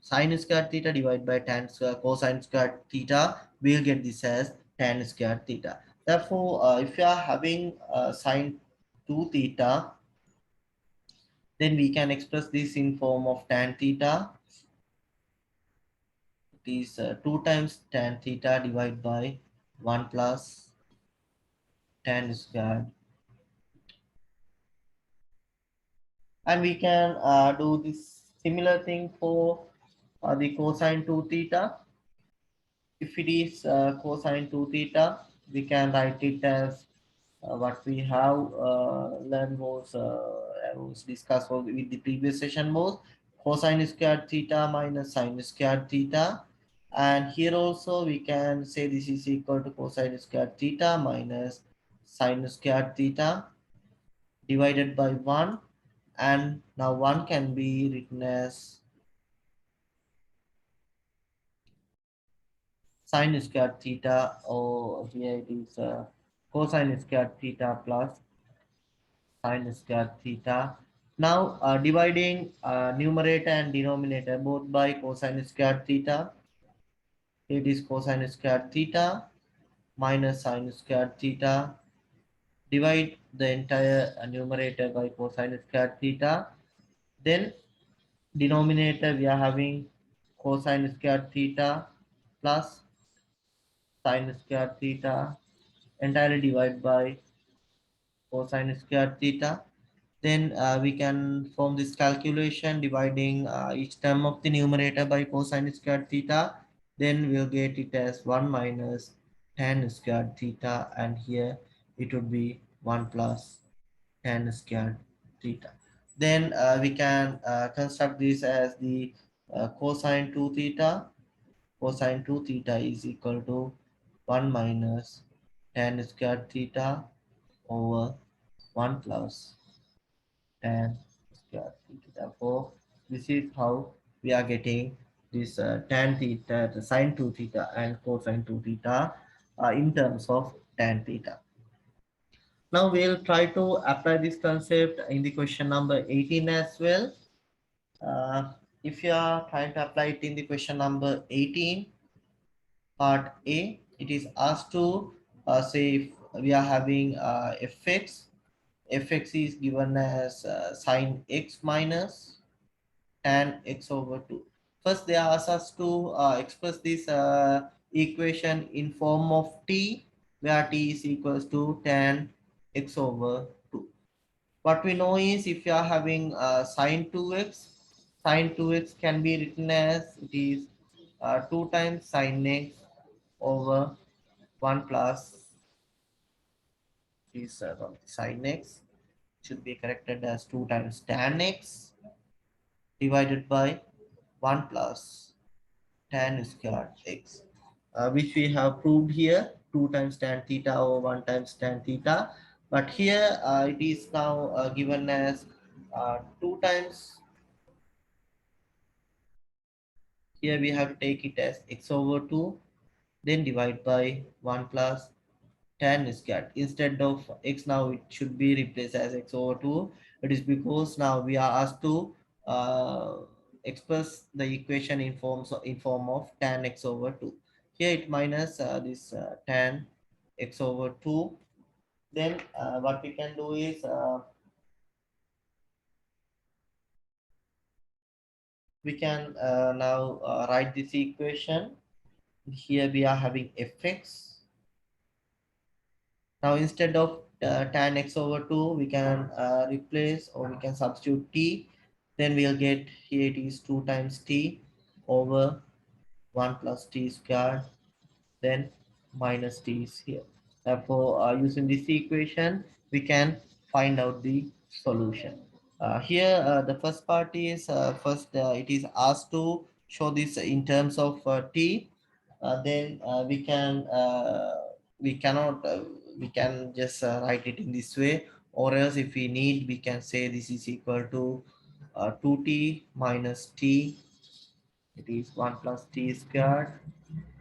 sine squared theta divided by cosine squared theta. We'll get this as tan squared theta. Therefore, if you are having sine 2 theta, then we can express this in form of tan theta. It is 2 times tan theta divided by 1 plus tan squared. And we can do this similar thing for the cosine 2 theta. If it is cosine 2 theta, we can write it as what we have learned was discussed with the previous session was cosine squared theta minus sine squared theta. And here also we can say this is equal to cosine squared theta minus sine squared theta divided by 1. And now 1 can be written as sine squared theta, or here it is cosine squared theta plus sine squared theta. Now dividing numerator and denominator both by cosine squared theta. It is cosine squared theta minus sine squared theta. Divide the entire numerator by cosine squared theta. Then denominator we are having cosine squared theta plus sine squared theta entirely divided by cosine squared theta. Then we can form this calculation dividing each term of the numerator by cosine squared theta. Then we'll get it as 1 minus tan squared theta, and here it would be 1 plus tan squared theta. Then we can construct this as the cosine 2 theta. Cosine 2 theta is equal to 1 minus tan squared theta over 1 plus tan squared theta. Therefore, this is how we are getting this tan theta, the sine 2 theta and cosine 2 theta in terms of tan theta. Now we'll try to apply this concept in the question number 18 as well. Uh, if you are trying to apply it in the question number 18, part A, it is asked to say if we are having fx is given as sine x minus tan x over 2. First, they ask us to express this equation in form of t, where t is equals to tan x over 2. What we know is if you are having sine 2x, sine 2x can be written as it is 2 times sine x over 1 plus is sine x should be corrected as 2 times tan x divided by 1 plus tan squared x, which we have proved here 2 times tan theta over 1 times tan theta. But here it is now given as 2 times. Here we have to take it as x over 2, then divide by 1 plus tan squared. Instead of x, now it should be replaced as x over 2. It is because now we are asked to uh, express the equation in form of tan x over 2. Here it minus this tan x over 2. Then what we can do is we can now write this equation. Here we are having fx. Now instead of tan x over 2, we can replace or we can substitute t. Then we'll get here it is 2 times t over 1 plus t squared, then minus t is here. Therefore, using this equation, we can find out the solution. Here, the first part is first it is asked to show this in terms of t. Then we cannot we can just write it in this way, or else if we need, we can say this is equal to 2t minus t. It is 1 plus t squared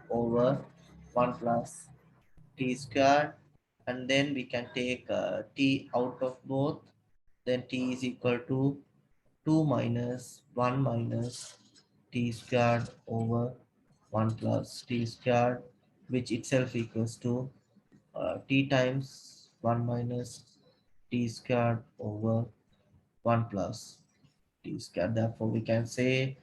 over 1 plus t squared, and then we can take t out of both, then t is equal to 2 minus 1 minus t squared over 1 plus t squared, which itself equals to t times 1 minus t squared over 1 plus t squared. Therefore, we can say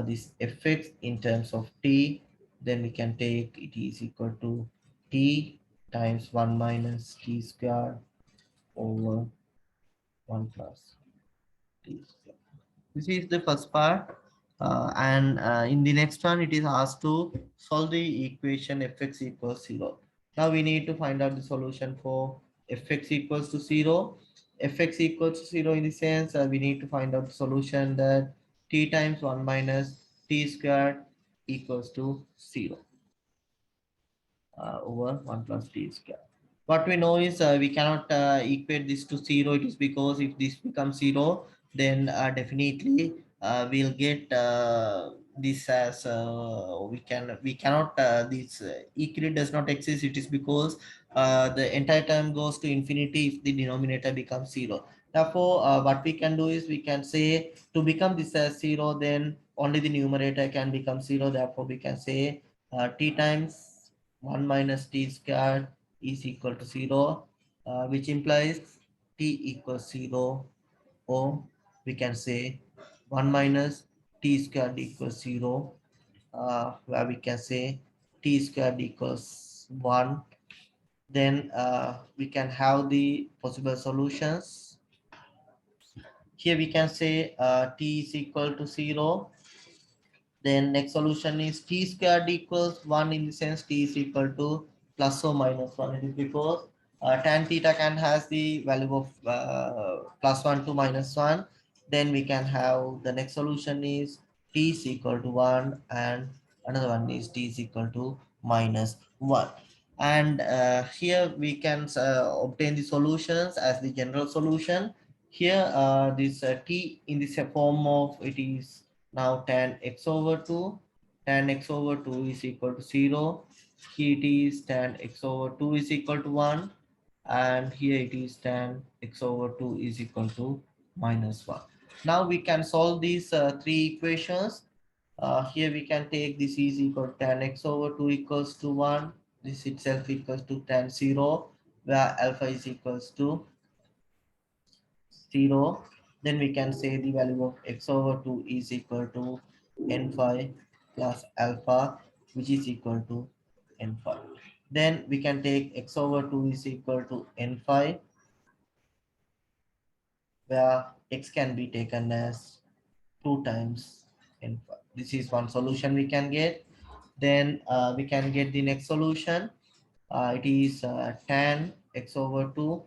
this fx in terms of t, then we can take it is equal to t times 1 minus t squared over 1 plus t squared. This is the first part. And in the next one, it is asked to solve the equation fx equals 0. Now we need to find out the solution for fx equals to 0. Fx equals to 0 in the sense we need to find out the solution that t times 1 minus t squared equals to 0 over 1 plus t square. What we know is we cannot equate this to 0. It is because if this becomes 0, then definitely we'll get this as we cannot this equity does not exist. It is because the entire term goes to infinity if the denominator becomes 0. Therefore, what we can do is we can say to become this as 0, then only the numerator can become 0. Therefore, we can say t times 1 minus t squared is equal to 0, which implies t equals 0, or we can say 1 minus t squared equals 0, where we can say t squared equals 1. Then we can have the possible solutions. Here we can say t is equal to 0. Then next solution is t squared equals 1, in the sense t is equal to plus or minus 1. It is because tan theta can has the value of plus 1 to minus 1. Then we can have the next solution is t is equal to 1, and another one is t is equal to minus 1. And here we can obtain the solutions as the general solution. Here this t in this form of it is Now tan x over 2, tan x over 2 is equal to 0. Here it is tan x over 2 is equal to 1. And here it is tan x over 2 is equal to minus 1. Now we can solve these three equations. Here we can take this is equal to tan x over 2 equals to 1. This itself equals to tan 0, where alpha is equals to 0. Then we can say the value of x over 2 is equal to n phi plus alpha, which is equal to n phi. Then we can take x over 2 is equal to n phi, where x can be taken as 2 times n phi. This is one solution we can get. Then we can get the next solution. It is tan x over 2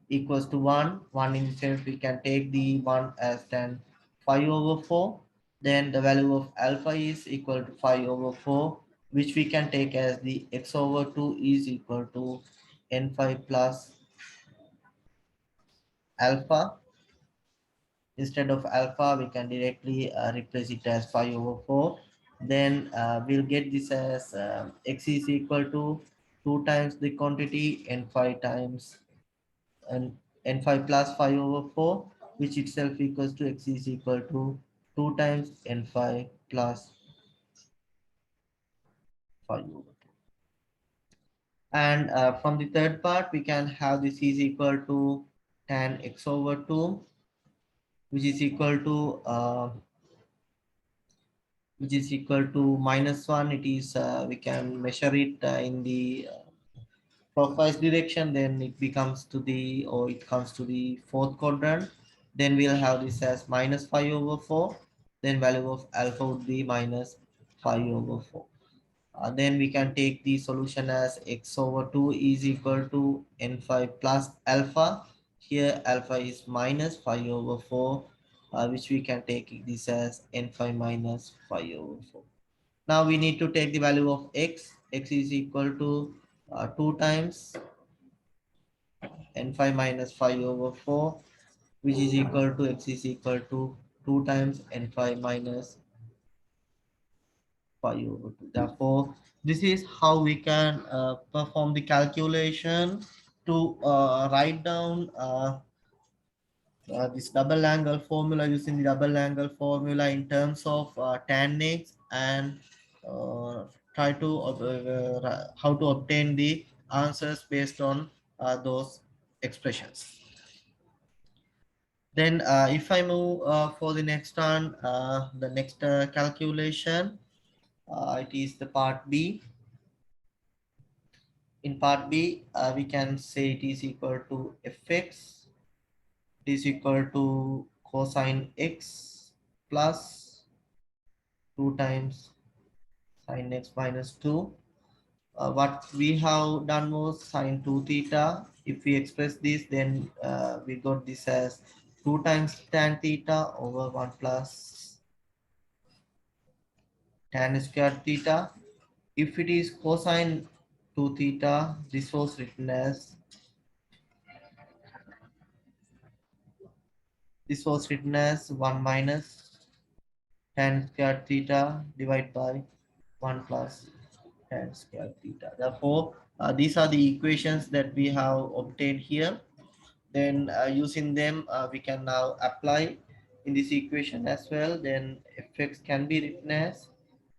equals to 1. 1 in itself, we can take the 1 as tan 5 over 4. Then the value of alpha is equal to 5 over 4, which we can take as the x over 2 is equal to n phi plus alpha. Instead of alpha, we can directly replace it as 5 over 4. Then we'll get this as x is equal to 2 times the quantity n phi times and n phi plus 5 over 4, which itself equals to x is equal to 2 times n phi plus 5 over 2. And from the third part, we can have this is equal to tan x over 2, which is equal to minus 1. It is we can measure it in the clockwise direction, then it becomes to the, or it comes to the fourth quadrant. Then we'll have this as minus 5 over 4. Then value of alpha would be minus 5 over 4. Then we can take the solution as x over 2 is equal to n phi plus alpha. Here alpha is minus 5 over 4, which we can take this as n phi minus 5 over 4. Now we need to take the value of x. X is equal to 2 times n phi minus 5 over 4, which is equal to x is equal to 2 times n phi minus 5 over 2. Therefore, this is how we can perform the calculation to write down this double angle formula, using the double angle formula in terms of tan x, and uh, try to how to obtain the answers based on those expressions. Then if I move for the next one, the next calculation, it is the part B. In part B, we can say it is equal to fx, it is equal to cosine x plus 2 times sine x minus 2. What we have done was sine 2 theta. If we express this, then we got this as 2 times tan theta over 1 plus tan square theta. If it is cosine 2 theta, this was written as 1 minus tan square theta divided by 1 plus tan square theta. Therefore, these are the equations that we have obtained here. Then using them, we can now apply in this equation as well. Then fx can be written as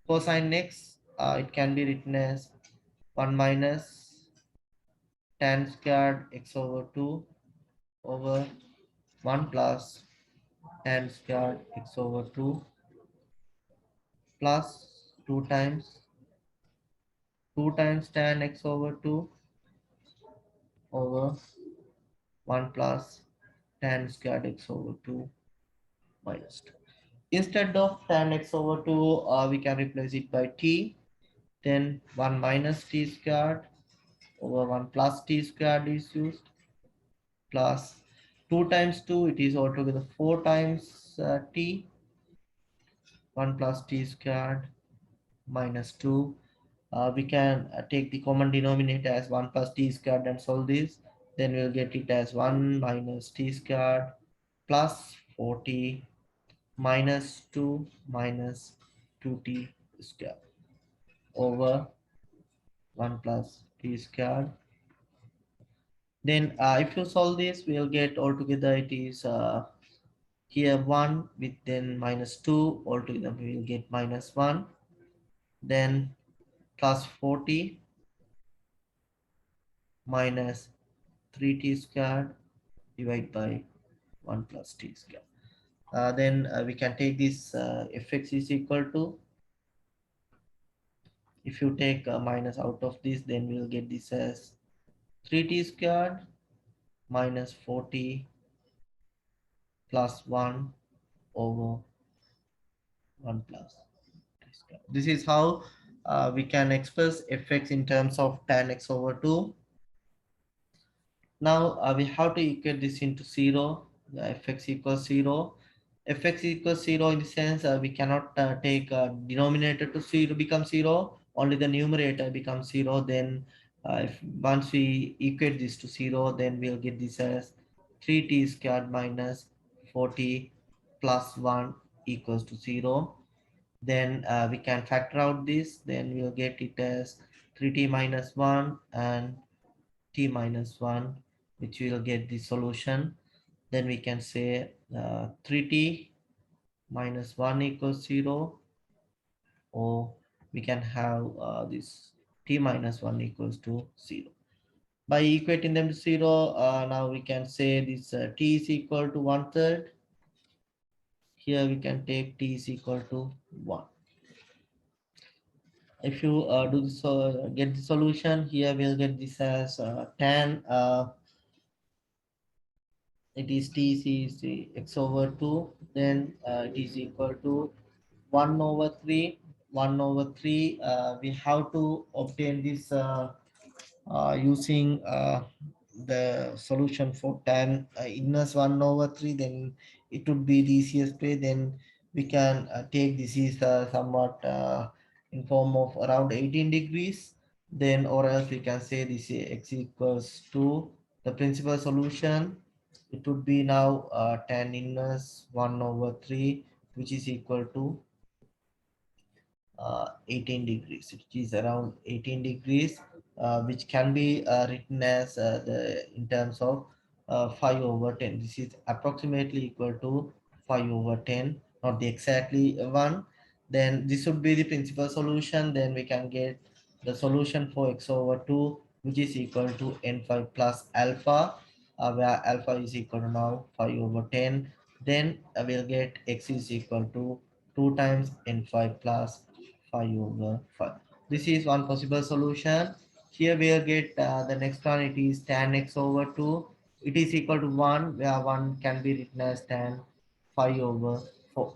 cosine x. It can be written as 1 minus tan squared x over 2 over 1 plus tan squared x over 2 plus 2 times 2 times tan x over 2 over 1 plus tan squared x over 2 minus 2. Instead of tan x over 2, we can replace it by t. Then 1 minus t squared over 1 plus t squared is used, plus 2 times 2, it is altogether 4 times t, 1 plus t squared minus 2. We can take the common denominator as 1 plus t squared and solve this. Then we'll get it as 1 minus t squared plus 4t minus 2 minus 2t square over 1 plus t squared. Then if you solve this, we'll get altogether it is here 1 with then minus 2, altogether we will get minus 1, then plus 40 minus 3t squared divided by 1 plus t squared. Then we can take this fx is equal to, if you take minus out of this, then we'll get this as 3t squared minus 40 plus 1 over 1 plus t squared. This is how we can express fx in terms of tan x over 2. Now we have to equate this into 0, fx equals 0. Fx equals 0 in the sense we cannot take denominator to 0 become 0, only the numerator becomes 0. Then if once we equate this to 0, then we'll get this as 3t squared minus 40 plus 1 equals to 0. Then we can factor out this, then we'll get it as 3t minus 1 and t minus 1, which will get the solution. Then we can say 3t minus 1 equals 0, or we can have this t minus 1 equals to 0. By equating them to 0, now we can say this t is equal to 1/3. Here we can take t is equal to 1. If you do this, get the solution, here we'll get this as tan it is t x over 2, then it is equal to 1 over 3. 1 over 3, we have to obtain this using the solution for tan inverse 1 over 3, then it would be the easiest way. Then we can take this is somewhat in form of around 18 degrees, then or else we can say this is x equals to the principal solution. It would be now tan inverse 1 over 3, which is equal to 18 degrees, which is around 18 degrees, which can be written as the in terms of 5 over 10. This is approximately equal to 5 over 10, not the exactly one. Then this would be the principal solution. Then we can get the solution for x over 2, which is equal to n5 plus alpha, where alpha is equal to now 5 over 10. Then we'll get x is equal to 2 times n5 plus 5 over 5. This is one possible solution. Here we'll get the next one, it is tan x over 2. It is equal to 1, where 1 can be written as tan 5 over 4.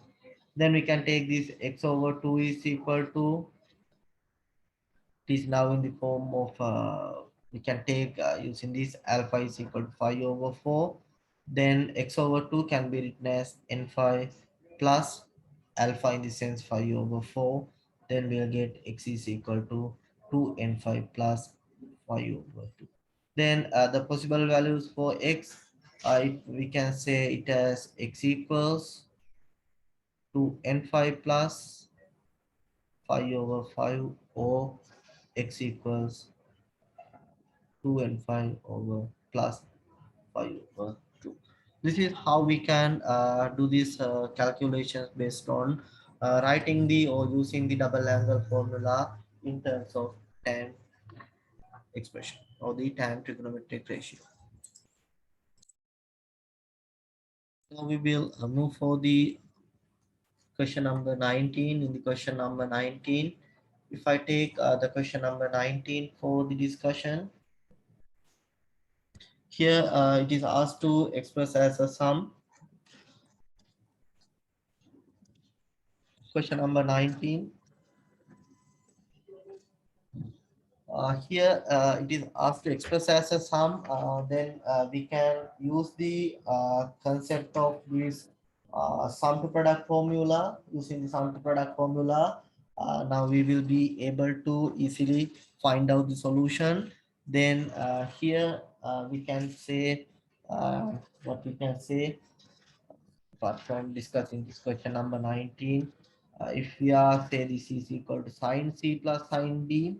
Then we can take this x over 2 is equal to, it is now in the form of, we can take using this alpha is equal to 5 over 4. Then x over 2 can be written as n5 plus alpha in the sense 5 over 4. Then we'll get x is equal to 2n5 plus 5 over 2. Then the possible values for x, we can say it as x equals to n5 plus 5 over 5, or x equals 2 and 5 over plus 5 over 2. This is how we can do these calculations based on writing the or using the double angle formula in terms of tan expression or the tan trigonometric ratio. Now we will move for the question number 19. In the question number 19, if I take the question number 19 for the discussion, here it is asked to express as a sum. Question number 19. Here it is asked to express as a sum. Then we can use the concept of this sum to product formula. Using the sum to product formula, now we will be able to easily find out the solution. Then here we can say what we can say. apart from discussing this question number 19, if we are say this is equal to sine C plus sine D,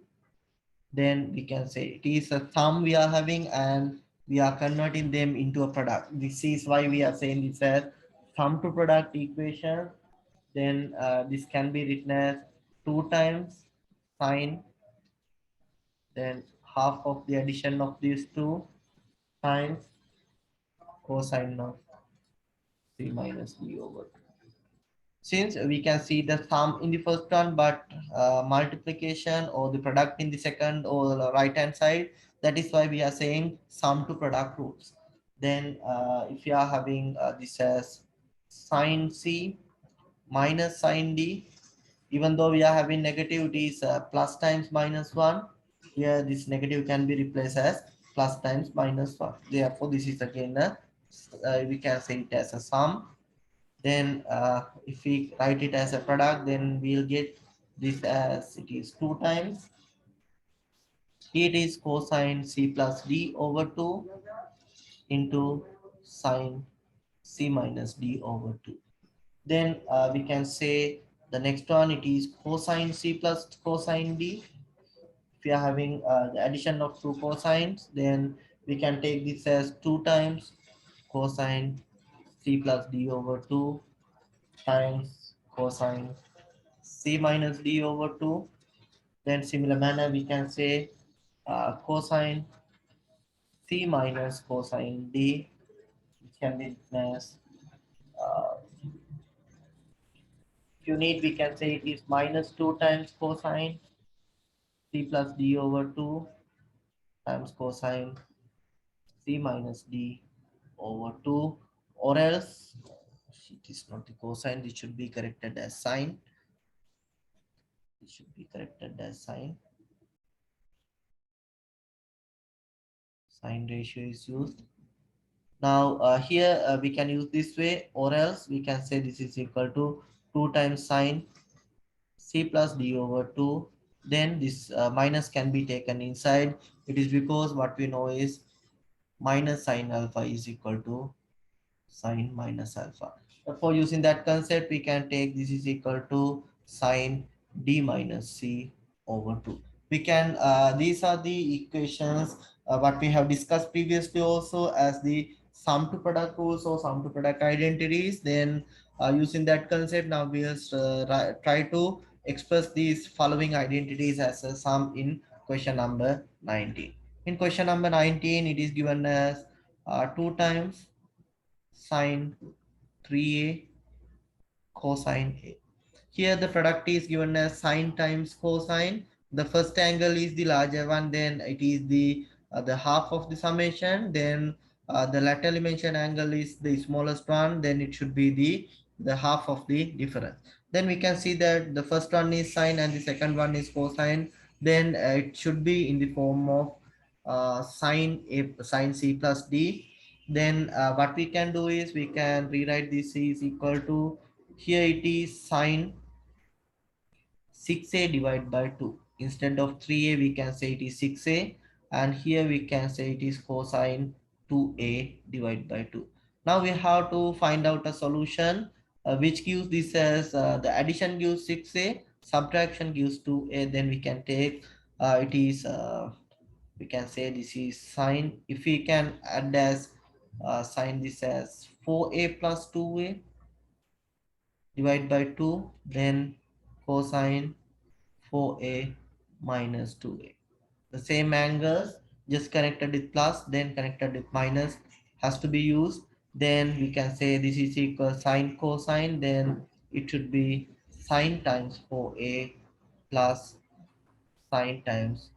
then we can say it is a sum we are having and we are converting them into a product. This is why we are saying this as sum to product equation. Then this can be written as 2 times sine, then half of the addition of these two times cosine of C minus D over 2. Since we can see the sum in the first one, but multiplication or the product in the second or the right hand side, that is why we are saying sum to product rules. Then if you are having this as sine C minus sine D, even though we are having negative, it is plus times minus 1. Here this negative can be replaced as plus times minus 1. Therefore this is again a, we can say it as a sum. Then if we write it as a product, then we'll get this as it is 2 times. It is cosine C plus D over 2 into sine C minus D over 2. Then we can say the next one, it is cosine C plus cosine D. If you are having the addition of two cosines, then we can take this as 2 times cosine C plus D over 2 times cosine C minus D over 2. Then similar manner we can say cosine C minus cosine D, which can be written as if you need we can say it is minus 2 times cosine C plus D over 2 times cosine C minus D over 2, or else it is not the cosine, this should be corrected as sine. This should be corrected as sine. Sine ratio is used. Now here we can use this way, or else we can say this is equal to 2 times sine C plus D over 2. Then this minus can be taken inside. It is because what we know is minus sine alpha is equal to sine minus alpha. Therefore, using that concept, we can take this is equal to sine D minus C over 2. We can, these are the equations what we have discussed previously also as the sum to product rules or sum to product identities. Then using that concept, now we'll try to express these following identities as a sum in question number 19. In question number 19, it is given as 2 times sine 3a cosine a. Here the product is given as sine times cosine. The first angle is the larger one, then it is the half of the summation. Then the laterally mentioned angle is the smallest one, then it should be the half of the difference. Then we can see that the first one is sine and the second one is cosine. Then it should be in the form of sine C plus D. Then what we can do is we can rewrite this is equal to, here it is sine 6a divided by 2. Instead of 3a, we can say it is 6a. And here we can say it is cosine 2a divided by 2. Now we have to find out a solution which gives this as the addition gives 6a, subtraction gives 2a. Then we can take it is we can say this is sine. If we can add as sine this as 4a plus 2a divided by 2, then cosine 4a minus 2a. The same angles just connected with plus, then connected with minus has to be used. Then we can say this is equal sine cosine, then it should be sine times 4a plus sine times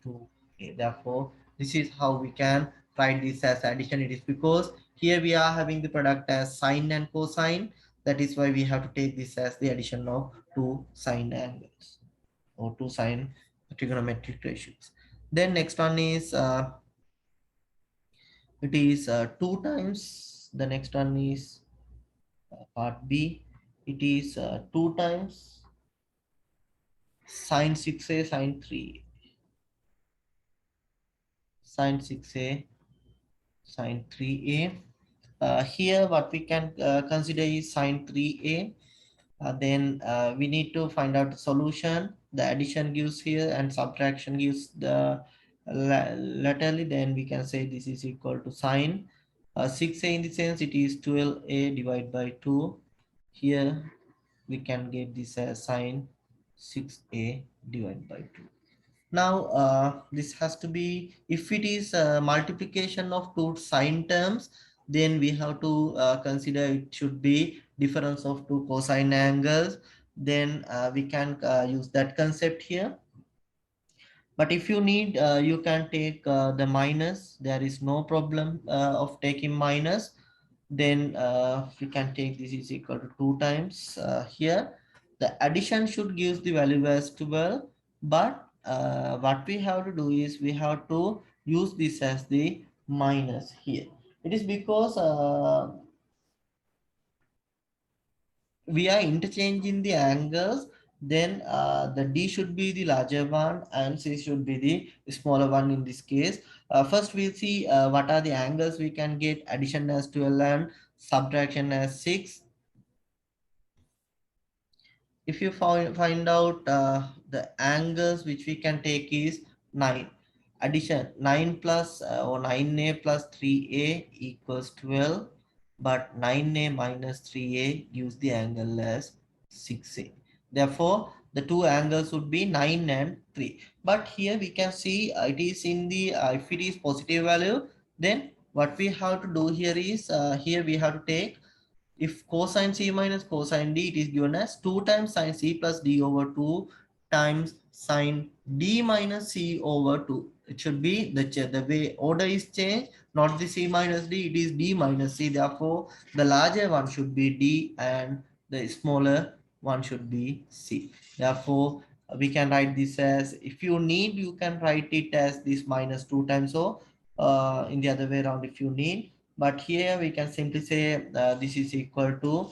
2a. Therefore, this is how we can write this as addition. It is because here we are having the product as sine and cosine. That is why we have to take this as the addition of two sine angles or two sine trigonometric ratios. Then next one is it is 2 times. The next one is part B. It is 2 times sine 6a sine 3 sine 6a sine 3a. Here what we can consider is sine 3a. Then we need to find out the solution. The addition gives here and subtraction gives the laterally. Then we can say this is equal to sine 6a, in the sense it is 12a divided by 2. Here we can get this as sine 6a divided by 2. Now this has to be, if it is multiplication of two sine terms, then we have to consider it should be difference of two cosine angles. Then we can use that concept here. But if you need, you can take the minus. There is no problem of taking minus. Then we can take this is equal to 2 times here. The addition should give the value as 12. But what we have to do is we have to use this as the minus here. It is because we are interchanging the angles. Then the D should be the larger one and C should be the smaller one in this case. First we'll see what are the angles we can get. Addition as 12 and subtraction as 6. If you find out the angles which we can take is 9. Addition 9 plus or 9a plus 3a equals 12, but 9a minus 3a gives the angle as 6a. Therefore the two angles would be 9 and 3. But here we can see it is in the if it is positive value, then what we have to do here is here we have to take, if cosine c minus cosine d, it is given as 2 times sine c plus d over 2 times sine d minus c over 2. It should be the way order is changed, not the c minus d, it is d minus c. Therefore, the larger one should be d and the smaller one should be c. Therefore, we can write this as, if you need, you can write it as this minus 2 times, so in the other way around if you need. But here we can simply say this is equal to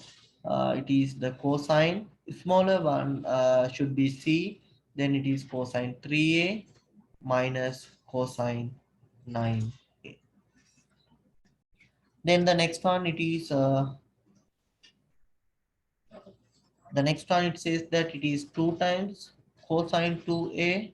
it is the cosine smaller one should be c, then it is cosine 3a minus cosine 9a. Then the next one, it is the next one, it says that it is 2 times cosine 2a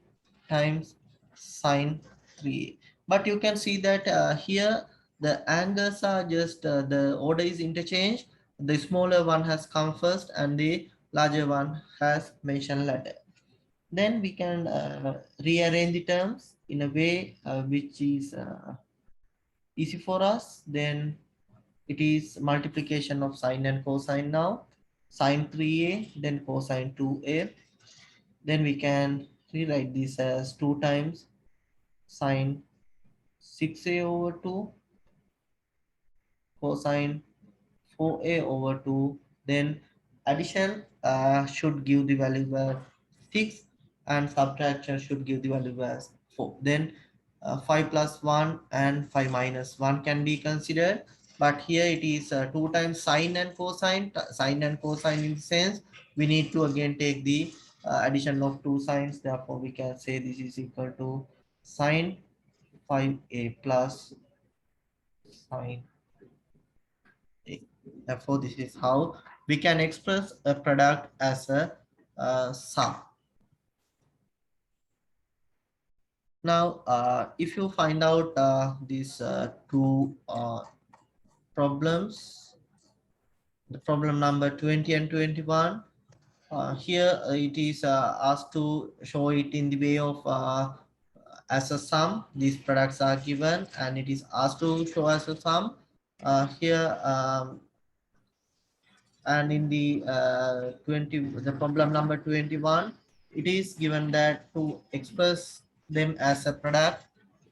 times sine 3a. But you can see that here the angles are just the order is interchanged. The smaller one has come first and the larger one has mentioned later. Then we can rearrange the terms in a way which is easy for us. Then it is multiplication of sine and cosine now. Sine 3a, then cosine 2a. Then we can rewrite this as 2 times sine 6a over 2 cosine 4a over 2. Then addition should give the value as 6 and subtraction should give the value as 4. Then 5 plus 1 and 5 minus 1 can be considered. But here it is 2 times sine and cosine. Sine and cosine, in the sense we need to again take the addition of two sines. Therefore, we can say this is equal to sine 5a plus sine a. Therefore, this is how we can express a product as a sum. Now, if you find out these two problems, the problem number 20 and 21, here it is asked to show it in the way of as a sum. These products are given and it is asked to show as a sum. Here and in the the problem number 21, it is given that to express them as a product,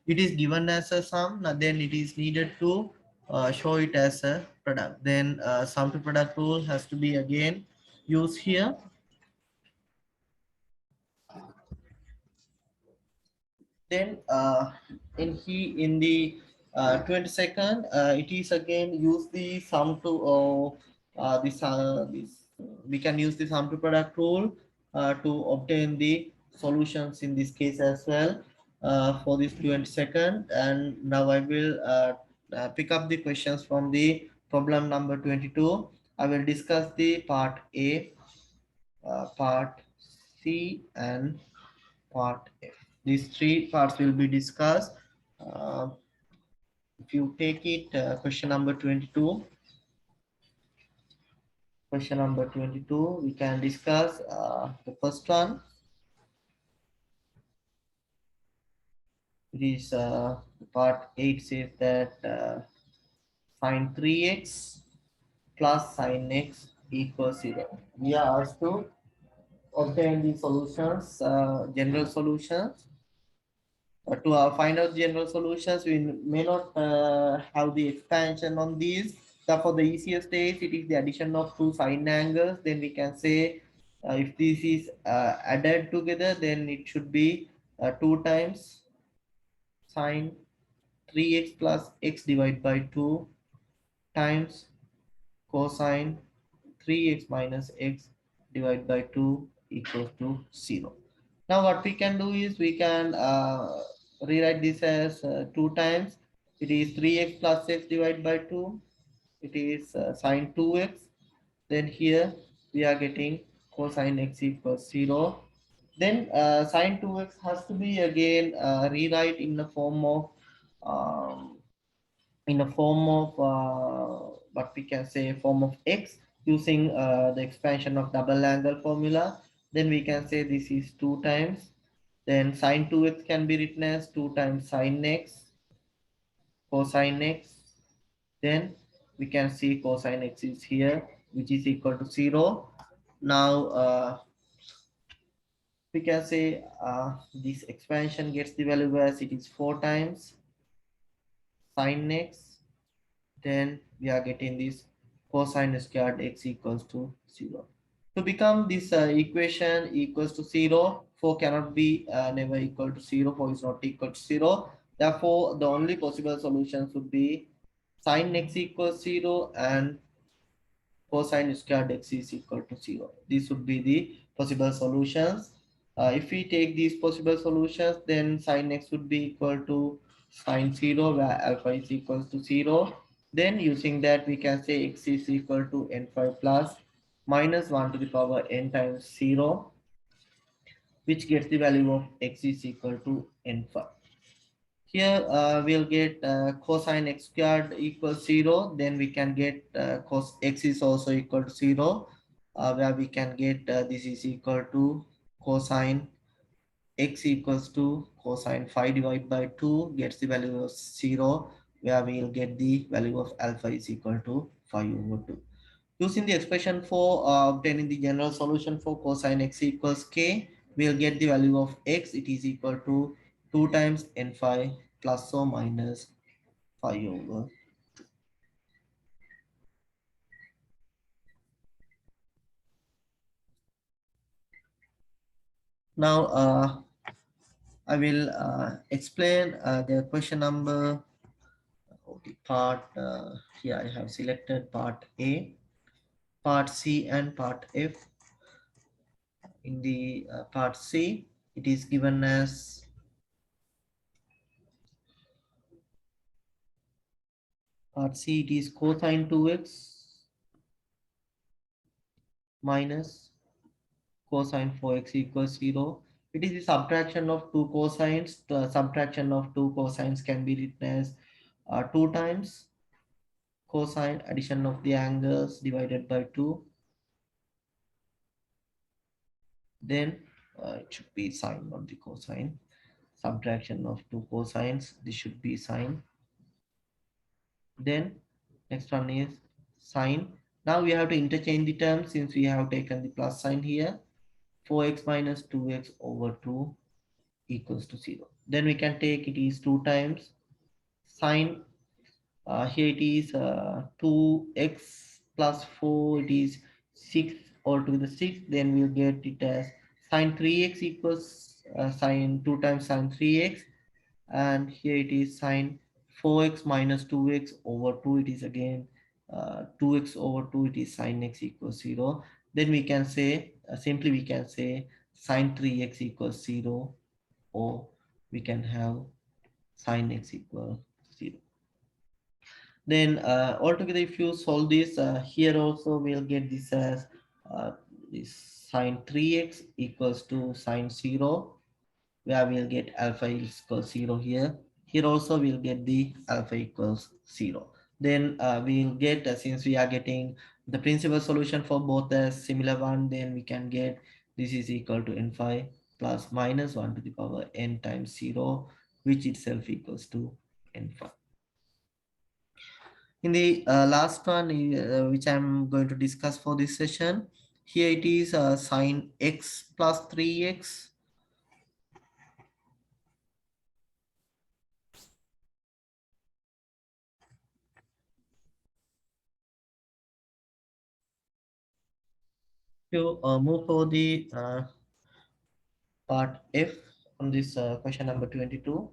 it is given as a sum. Then it is needed to show it as a product. Then sum to product rule has to be again used here. Then in the 22nd, it is again use the sum to this we can use the sum to product rule to obtain the solutions in this case as well for this 22nd. And now I will pick up the questions from the Problem number 22. I will discuss the part A, part C, and part F. These three parts will be discussed. Uh, if you take it, question number 22. Question number 22, we can discuss the first one. It is part 8 says that sine 3x plus sine x equals 0. We are asked to obtain the solutions, general solutions. To find out general solutions, we may not have the expansion on these. Therefore, the easiest case, it is the addition of two sine angles. Then we can say if this is added together, then it should be 2 times sine 3x plus x divided by 2 times cosine 3x minus x divided by 2 equals to 0. Now what we can do is we can rewrite this as 2 times. It is 3x plus x divided by 2. It is sine 2x. Then here we are getting cosine x equals 0. Then sine 2x has to be again rewrite in the form of um, what we can say form of x using the expansion of double angle formula. Then we can say this is 2 times, then sine 2x can be written as 2 times sine x cosine x. Then we can see cosine x is here, which is equal to 0. Now we can say this expansion gets the value as it is 4 times sine x. Then we are getting this cosine squared x equals to 0. To become this equation equals to 0, 4 cannot be never equal to 0, 4 is not equal to 0. Therefore, the only possible solutions would be sine x equals 0 and cosine squared x is equal to 0. These would be the possible solutions. If we take these possible solutions, then sine x would be equal to sine 0 where alpha is equal to 0. Then using that we can say x is equal to n5 plus minus 1 to the power n times 0, which gets the value of x is equal to n5. Here we'll get cosine x squared equals 0. Then we can get cos x is also equal to 0, where we can get this is equal to cosine x equals to cosine 5 divided by 2 gets the value of 0, where we will get the value of alpha is equal to 5 over 2. Using the expression for obtaining the general solution for cosine x equals k, we'll get the value of x. It is equal to 2 times n5 plus or minus 5 over. Now I will explain the question number of the part. Here I have selected part A, part C, and part F. In the part C, it is given as part C, it is cosine 2x minus cosine 4x equals 0. It is the subtraction of two cosines. The subtraction of two cosines can be written as 2 times cosine addition of the angles divided by 2. Then it should be sine, not the cosine. Subtraction of two cosines, this should be sine. Then next one is sine. Now we have to interchange the terms since we have taken the plus sign here. 4x minus 2x over 2 equals to 0. Then we can take it is 2 times sine. Here it is 2x plus 4, it is 6 altogether 6. Then we'll get it as sine 3x equals sine 2 times sine 3x. And here it is sine 4x minus 2x over 2. It is again 2x over 2. It is sine x equals 0. Then we can say simply we can say sine 3x equals 0, or we can have sine x equal 0. Then altogether, if you solve this, here also we'll get this as this sine 3x equals to sine 0, where we'll get alpha equals 0 here. Here also we'll get the alpha equals 0. Then we'll get, since we are getting the principal solution for both the similar one, then we can get this is equal to n phi plus minus 1 to the power n times 0, which itself equals to n phi. In the last one, which I'm going to discuss for this session, here it is sine x plus 3x. To move for the part F on this question number 22,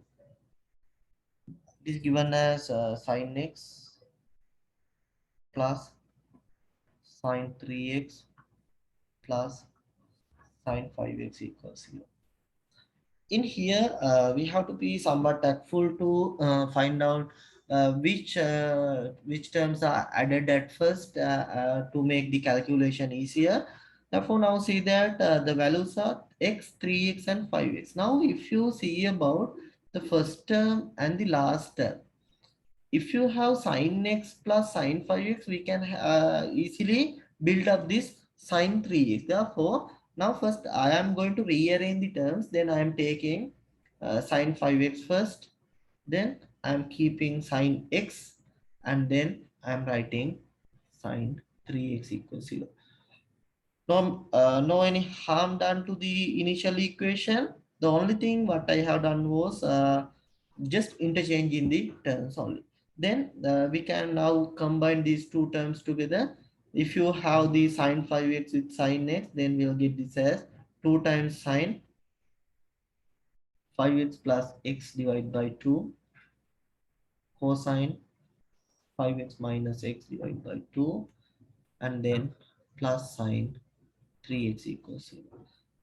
it is given as sine x plus sine 3x plus sine 5x equals 0. In here, we have to be somewhat tactful to find out which terms are added at first to make the calculation easier. Therefore, now see that the values are x, 3x, and 5x. Now, if you see about the first term and the last term, if you have sin x plus sin 5x, we can easily build up this sin 3x. Therefore, now first I am going to rearrange the terms. Then I am taking sin 5x first. Then I am keeping sin x. And then I am writing sin 3x equals 0. No any harm done to the initial equation. The only thing what I have done was just interchange in the terms only. Then we can now combine these two terms together. If you have the sine 5x with sine x, then we'll get this as 2 times sine 5x plus x divided by 2 cosine 5x minus x divided by 2, and then plus sine 3x equals 0.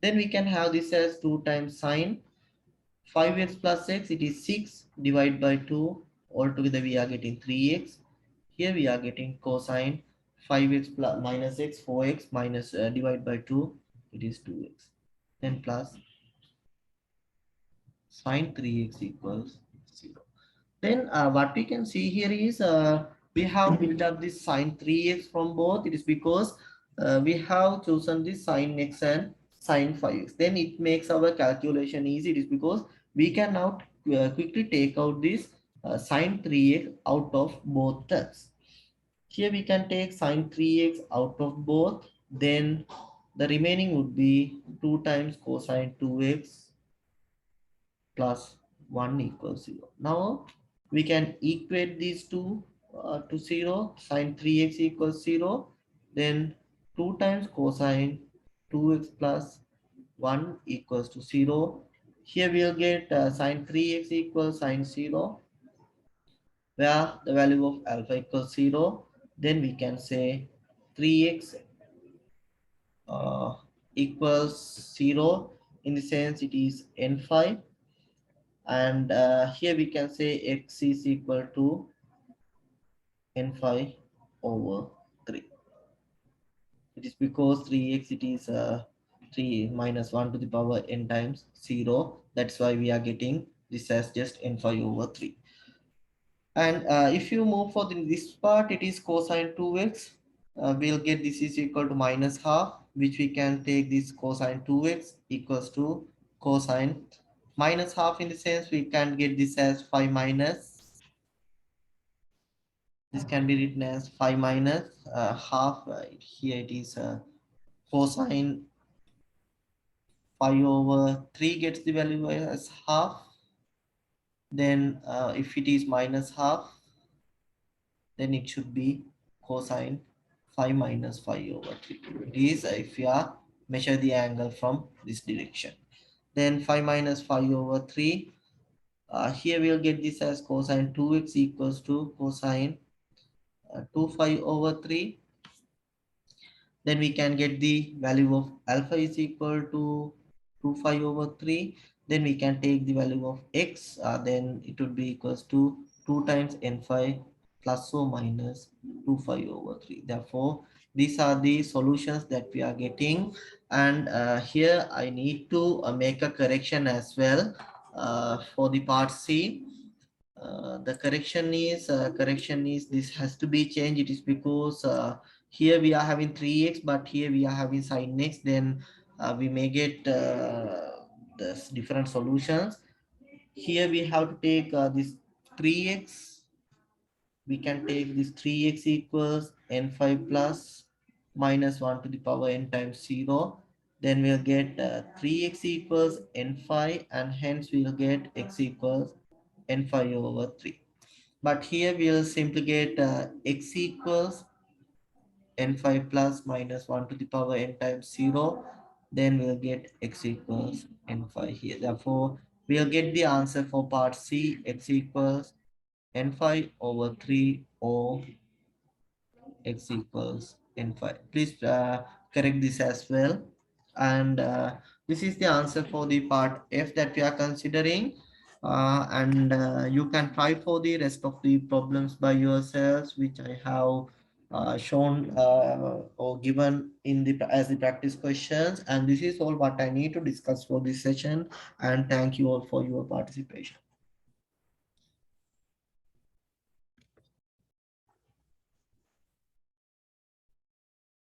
Then we can have this as 2 times sine 5x plus x, it is 6 divided by 2. Altogether we are getting 3x. Here we are getting cosine 5x plus minus x, 4x minus divided by 2, it is 2x. Then plus sine 3x equals 0. Then what we can see here is we have built up this sine 3x from both. It is because we have chosen this sine x and sine 5x. Then it makes our calculation easy. It is because we can now quickly take out this sine 3x out of both terms. Here we can take sine 3x out of both. Then the remaining would be 2 times cosine 2x plus 1 equals 0. Now we can equate these two to 0. Sine 3x equals 0. Then 2 times cosine 2x plus 1 equals to 0. Here we'll get sine 3x equals sine 0, where the value of alpha equals 0. Then we can say 3x uh, equals 0, in the sense it is n phi, and here we can say x is equal to n phi over 3. It is because 3x, it is 3 minus 1 to the power n times 0. That's why we are getting this as just n phi over 3. And if you move for this part, it is cosine 2x. We'll get this is equal to minus half, which we can take this cosine 2x equals to cosine minus half, in the sense we can get this as 5 minus. This can be written as 5 minus half. Here it is cosine 5 over 3 gets the value as half. Then if it is minus half, then it should be cosine 5 minus 5 over 3. It is if you are measure the angle from this direction. Then 5 minus 5 over 3. Here we'll get this as cosine 2x equals to cosine 2 5 over 3. Then we can get the value of alpha is equal to 2 5 over 3. Then we can take the value of x, then it would be equals to 2 times n phi plus or minus 2 pi/3. Therefore, these are the solutions that we are getting. And here I need to make a correction as well for the part C. The correction is this has to be changed. It is because here we are having 3x, but here we are having sin x. Then we may get the different solutions. Here we have to take this 3x. We can take this 3x equals n5 plus minus 1 to the power n times 0. Then we'll get 3x equals n5, and hence we'll get x equals n5/3. But here we'll simply get x equals n5 plus minus 1 to the power n times 0. Then we'll get x equals n5 here. Therefore, we'll get the answer for part C, x equals n5/3 or x equals n5. Please correct this as well. And this is the answer for the part F that we are considering. And you can try for the rest of the problems by yourselves, which I have shown or given in the as the practice questions. And this is all what I need to discuss for this session. And thank you all for your participation.